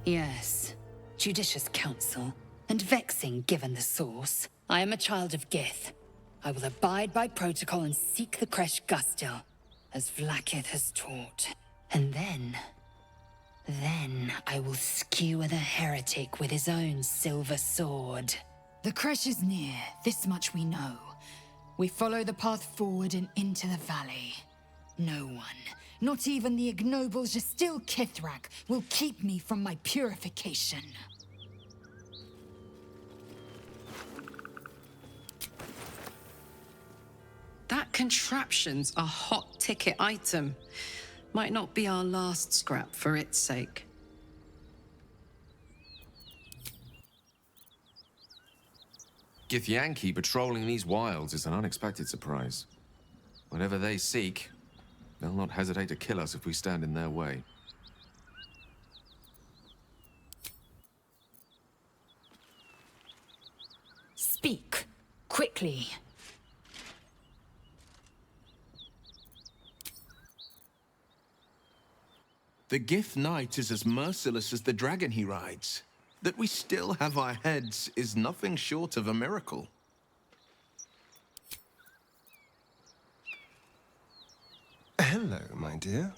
Yes, judicious counsel, and vexing given the source. I am a child of Gith. I will abide by protocol and seek the Kresh Gustil, as Vlaakith has taught. And then I will skewer the heretic with his own silver sword. The Kresh is near, this much we know. We follow the path forward and into the valley. No one, not even the ignoble Gestil Kithrak, will keep me from my purification. That contraption's a hot ticket item. Might not be our last scrap for its sake. Githyanki patrolling these wilds is an unexpected surprise. Whatever they seek, they'll not hesitate to kill us if we stand in their way. Speak, quickly. The Gith Knight is as merciless as the dragon he rides. That we still have our heads is nothing short of a miracle. Hello, my dear.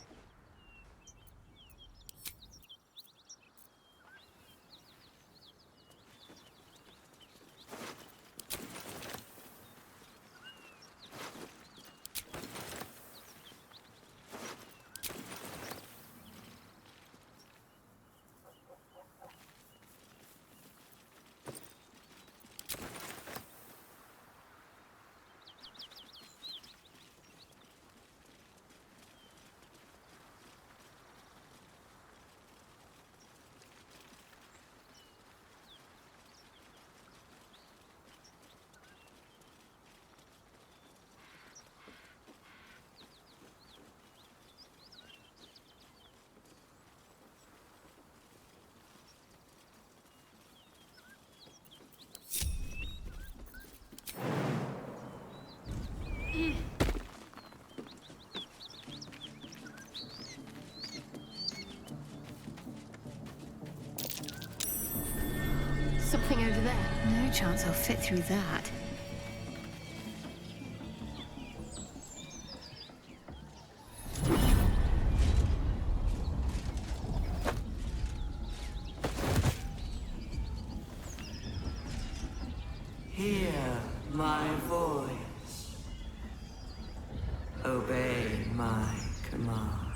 chance I'll fit through that. Hear my voice. Obey my command.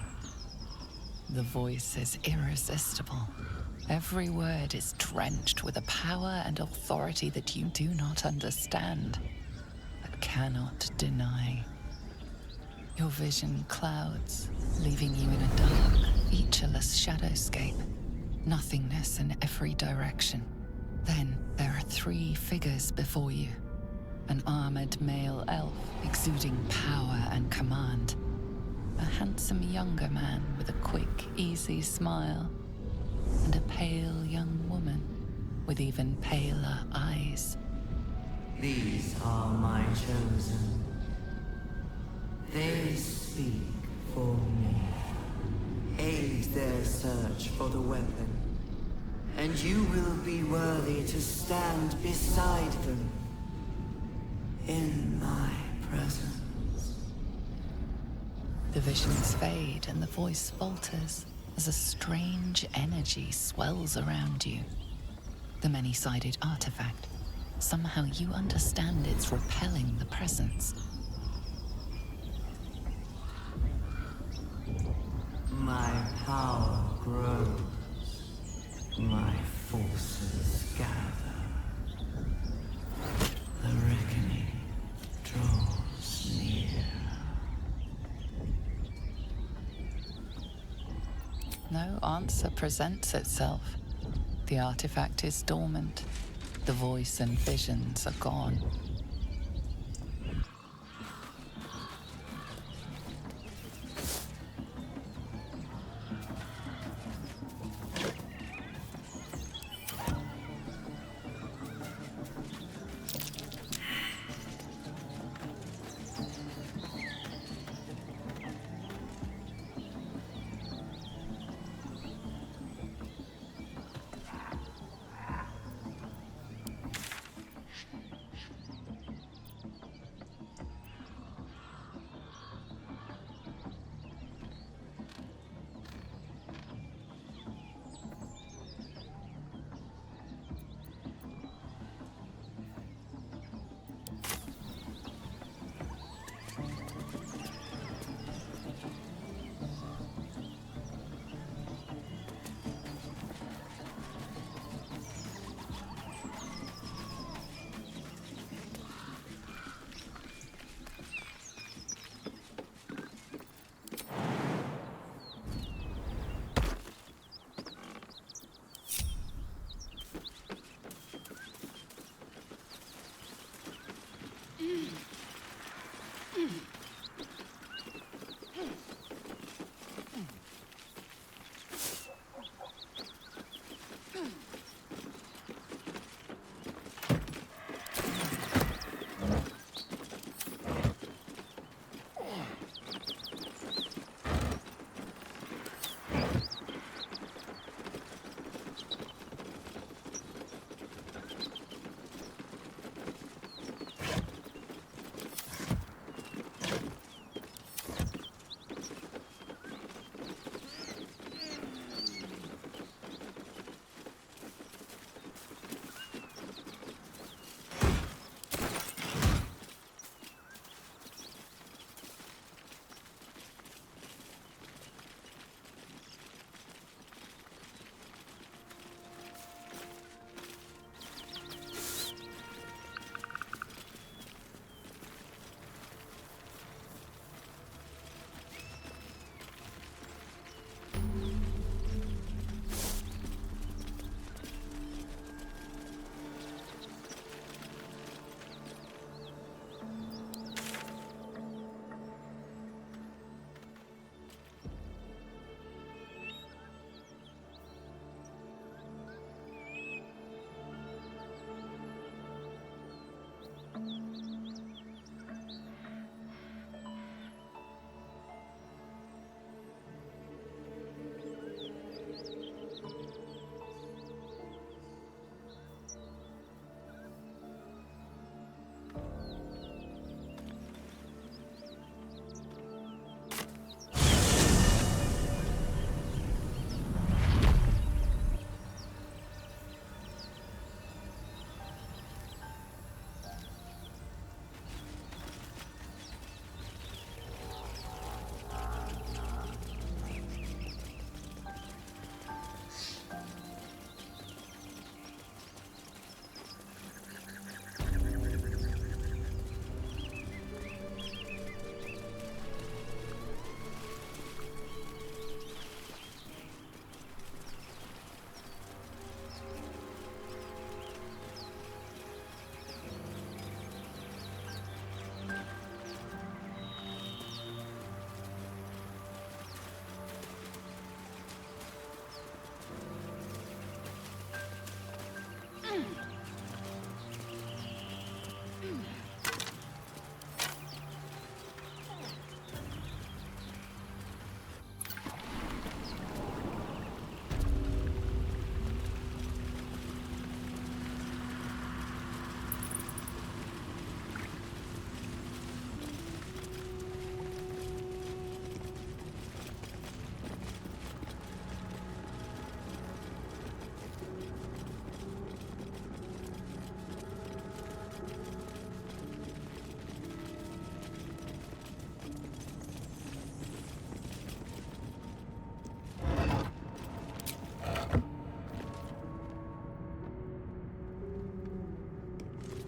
The voice is irresistible. Every word is drenched with a power and authority that you do not understand, but cannot deny. Your vision clouds, leaving you in a dark, featureless shadowscape. Nothingness in every direction. Then there are 3 figures before you. An armored male elf exuding power and command. A handsome younger man with a quick, easy smile. And a pale young woman with even paler eyes. These are my chosen. They speak for me. Aid their search for the weapon. And you will be worthy to stand beside them in my presence. The visions fade and the voice falters as a strange energy swells around you. The many-sided artifact. Somehow you understand it's repelling the presence. My power grows. My forces gather. The reckoning draws near. No answer presents itself. The artifact is dormant. The voice and visions are gone.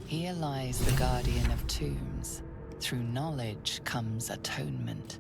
Here lies the guardian of tombs. Through knowledge comes atonement.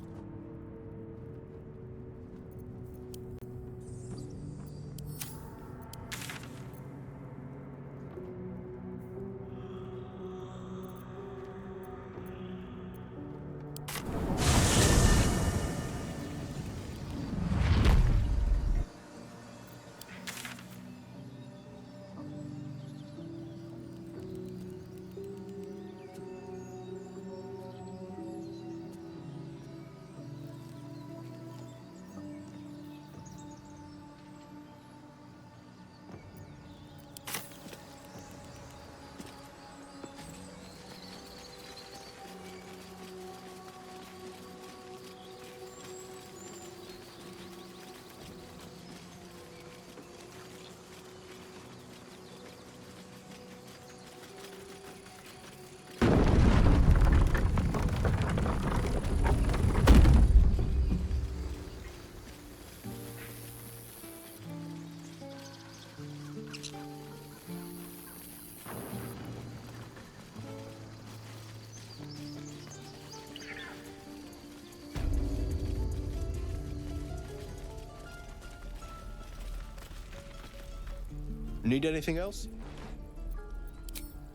Need anything else?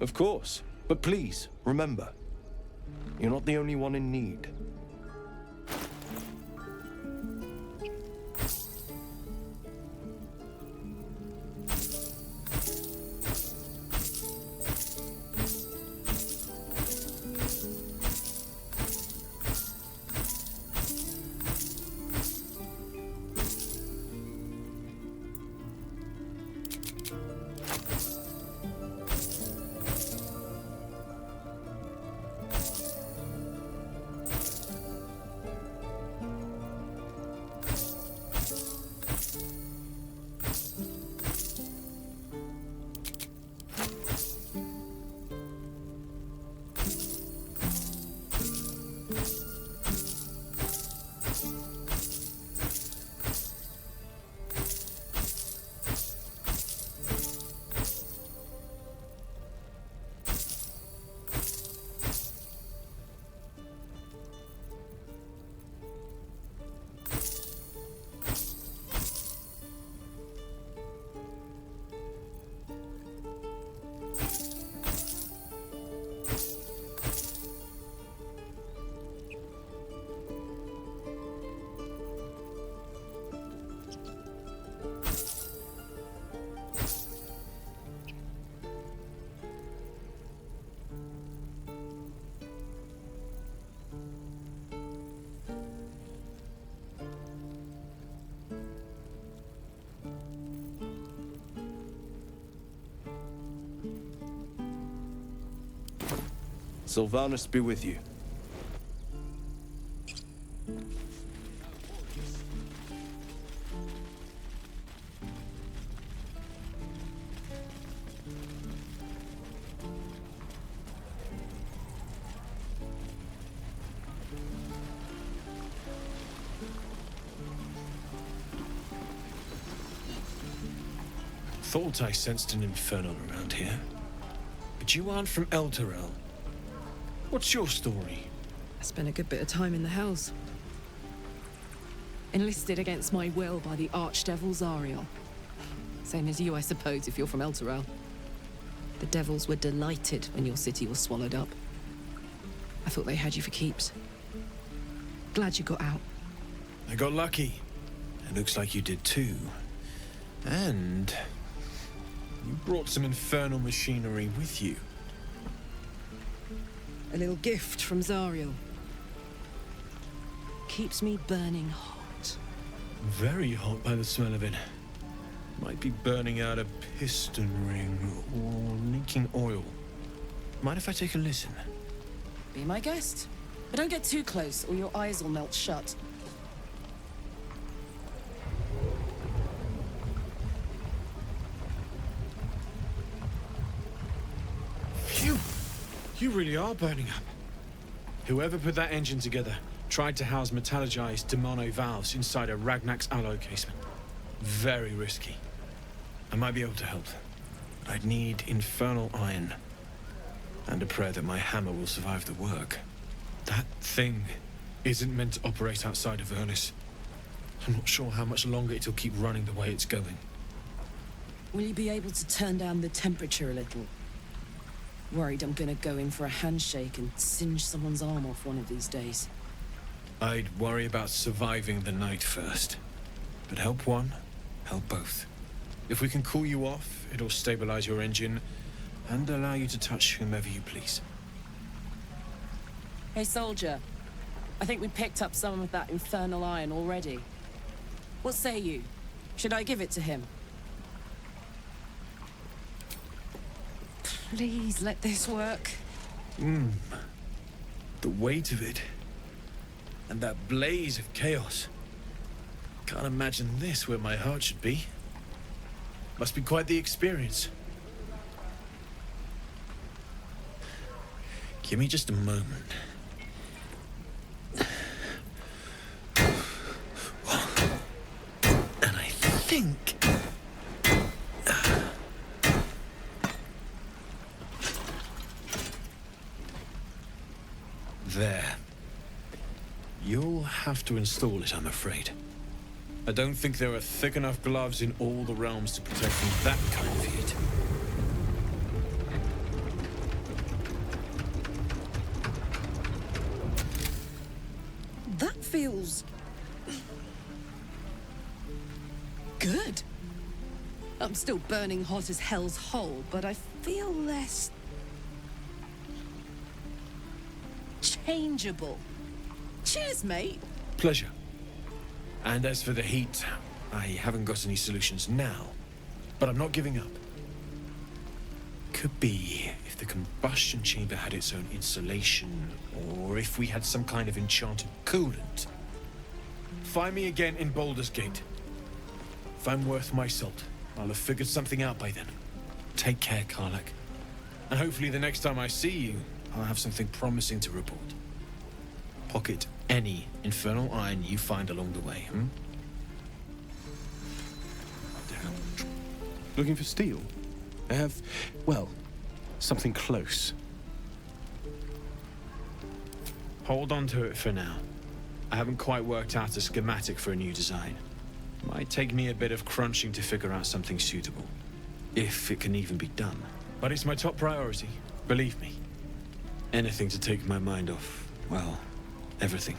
Of course, but please, remember, you're not the only one in need. Sylvanus be with you. Thought I sensed an infernal around here. But you aren't from Elturel. What's your story? I spent a good bit of time in the Hells. Enlisted against my will by the Archdevil Zariel. Same as you, I suppose, if you're from Elturel. The Devils were delighted when your city was swallowed up. I thought they had you for keeps. Glad you got out. I got lucky. It looks like you did too. And you brought some infernal machinery with you. A little gift from Zariel. Keeps me burning hot. Very hot by the smell of it. Might be burning out a piston ring or leaking oil. Mind if I take a listen? Be my guest. But don't get too close or your eyes will melt shut. Phew! You really are burning up. Whoever put that engine together tried to house metallurgized Demono valves inside a Ragnak's alloy casement. Very risky. I might be able to help. I'd need infernal iron. And a prayer that my hammer will survive the work. That thing isn't meant to operate outside of Ernest. I'm not sure how much longer it'll keep running the way it's going. Will you be able to turn down the temperature a little? Worried I'm gonna go in for a handshake and singe someone's arm off one of these days. I'd worry about surviving the night first. But help one, help both. If we can cool you off, it'll stabilize your engine and allow you to touch whomever you please. Hey, soldier. I think we picked up some of that infernal iron already. What say you? Should I give it to him? Please let this work. The weight of it. And that blaze of chaos. Can't imagine this where my heart should be. Must be quite the experience. Give me just a moment. And I think... There. You'll have to install it, I'm afraid. I don't think there are thick enough gloves in all the realms to protect from that kind of heat. That feels... good. I'm still burning hot as hell's hole, but I feel less... changeable. Cheers, mate. Pleasure. And as for the heat, I haven't got any solutions now, but I'm not giving up. Could be if the combustion chamber had its own insulation, or if we had some kind of enchanted coolant. Find me again in Baldur's Gate. If I'm worth my salt, I'll have figured something out by then. Take care, Karlach. And hopefully the next time I see you, I'll have something promising to report. Pocket any infernal iron you find along the way, Looking for steel? I have, well, something close. Hold on to it for now. I haven't quite worked out a schematic for a new design. Might take me a bit of crunching to figure out something suitable. If it can even be done. But it's my top priority, believe me. Anything to take my mind off, well, everything.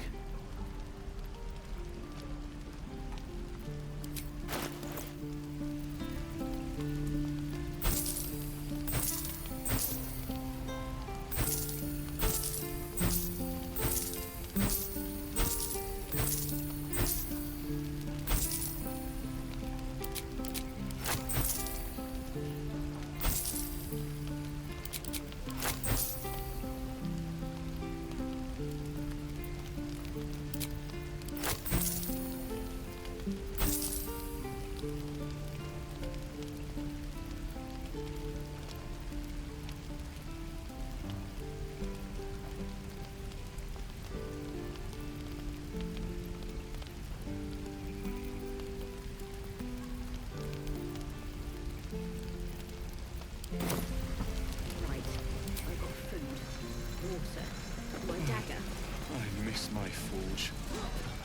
My forge.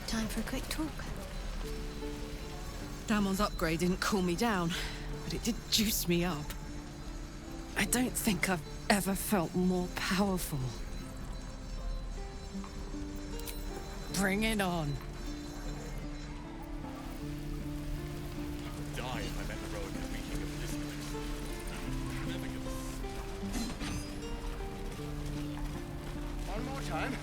Time for a quick talk. Damon's upgrade didn't cool me down, but it did juice me up. I don't think I've ever felt more powerful. Bring it on. Die if I met the road and reeking of this place. One more time.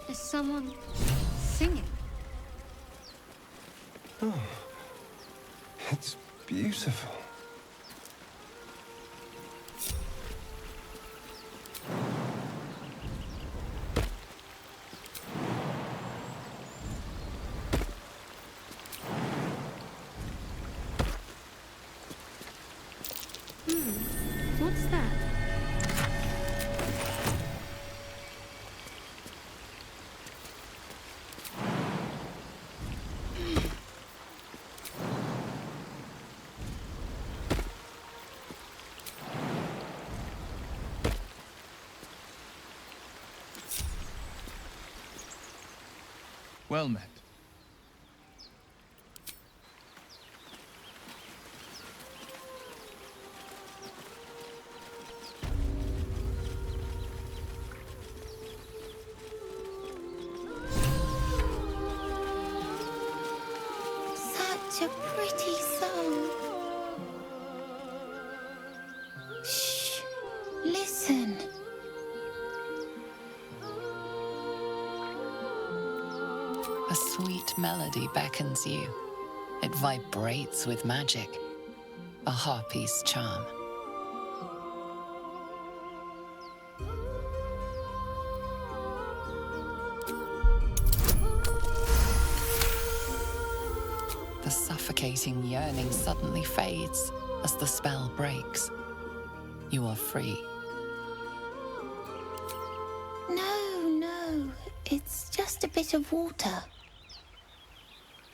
Is someone singing? Oh, it's beautiful. What's that? Well met. Such a pretty song. Shh. Listen. A sweet melody beckons you. It vibrates with magic. A harpy's charm. The suffocating yearning suddenly fades as the spell breaks. You are free. No. It's just a bit of water.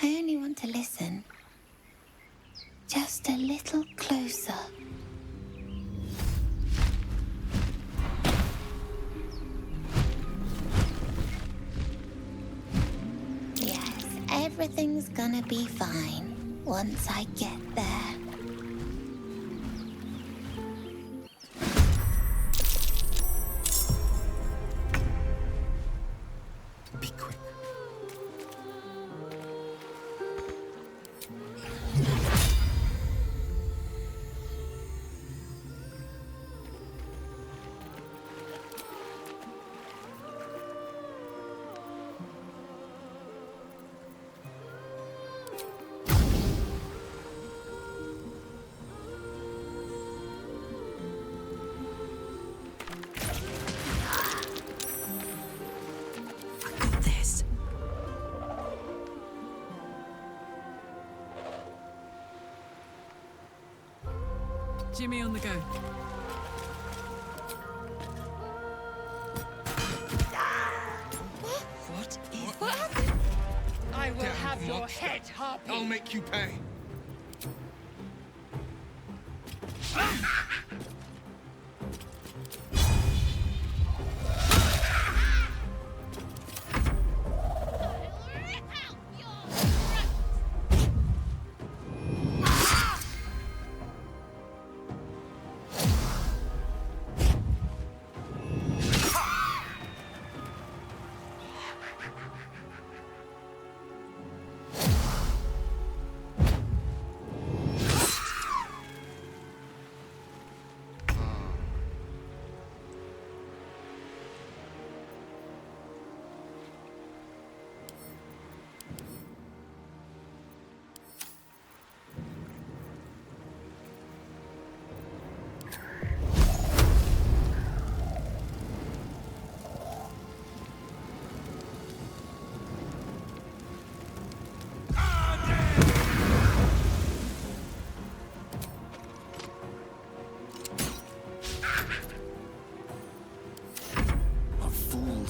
I only want to listen. Just a little closer. Yes, everything's gonna be fine once I get there. Be quick. Jimmy on the go. What happened? I will have your monster. head, Harpy. I'll make you pay.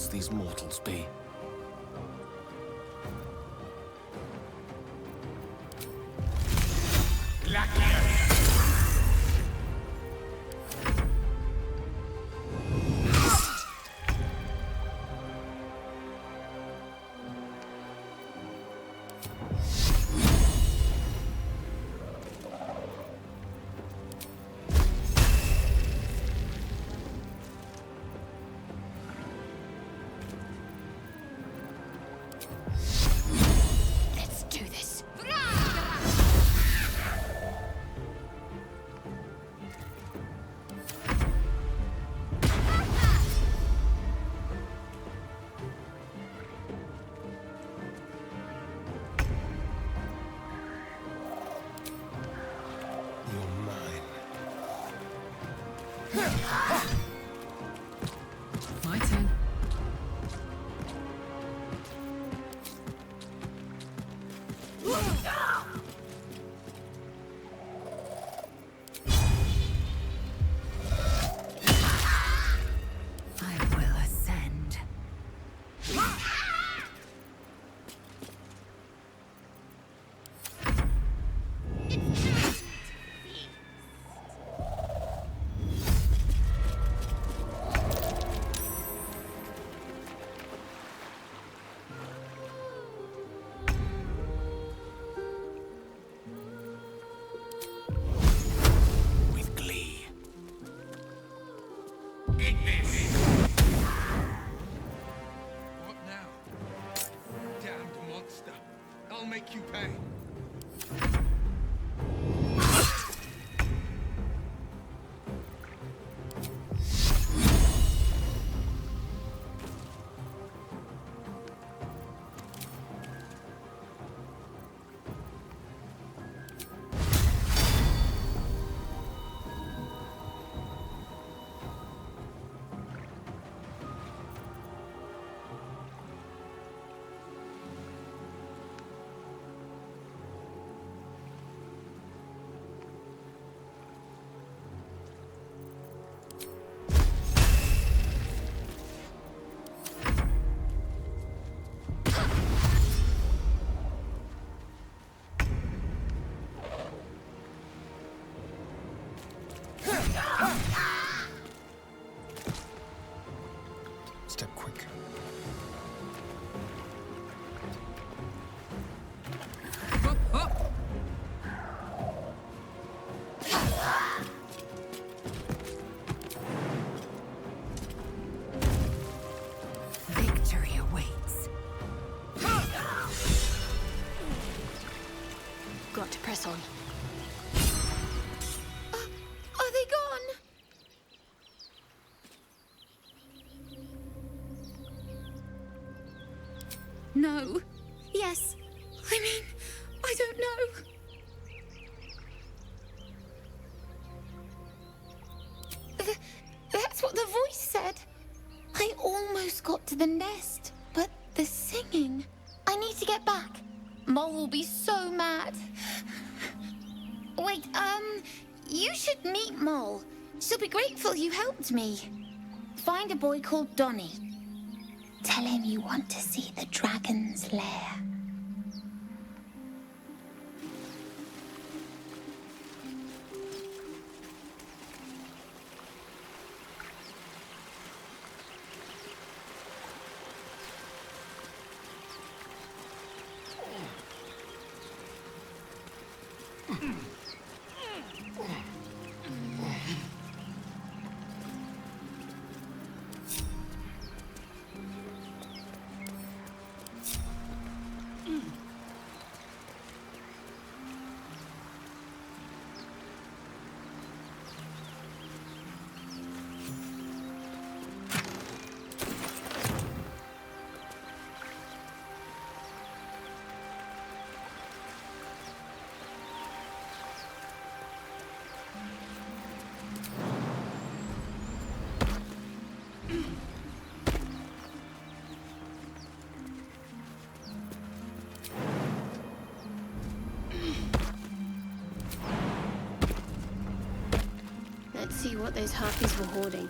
These mortals be? My turn. I will ascend. With glee. What now? Damned monster. I'll make you pay. Step quick. Victory awaits. Got to press on. Are they gone? No. Yes. I mean, I don't know. That's what the voice said. I almost got to the nest, but the singing. I need to get back. Mole will be so mad. Wait, you should meet Mole. She'll be grateful you helped me. Find a boy called Donny. Tell him you want to see the dragon's lair. Let's see what those harpies were hoarding.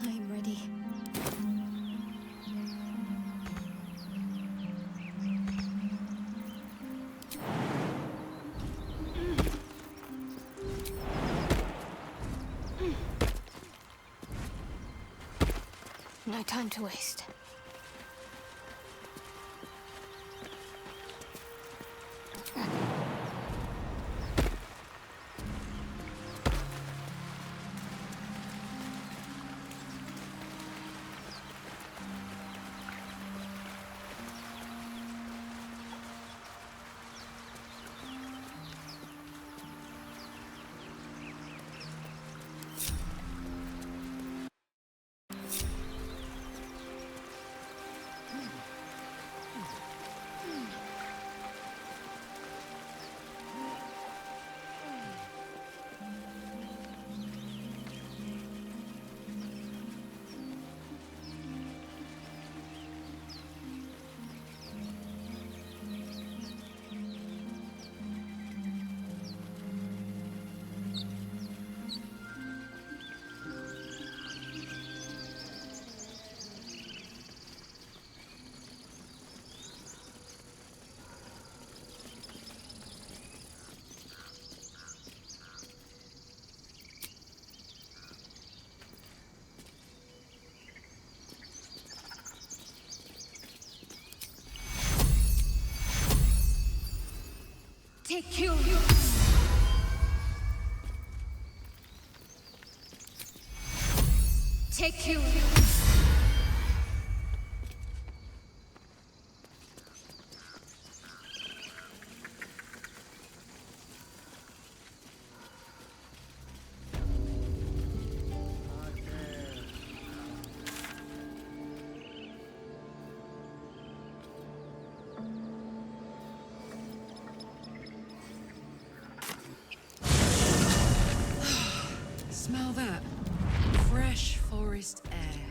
I'm ready. No time to waste. Take you. Take you. Smell that. Fresh forest air.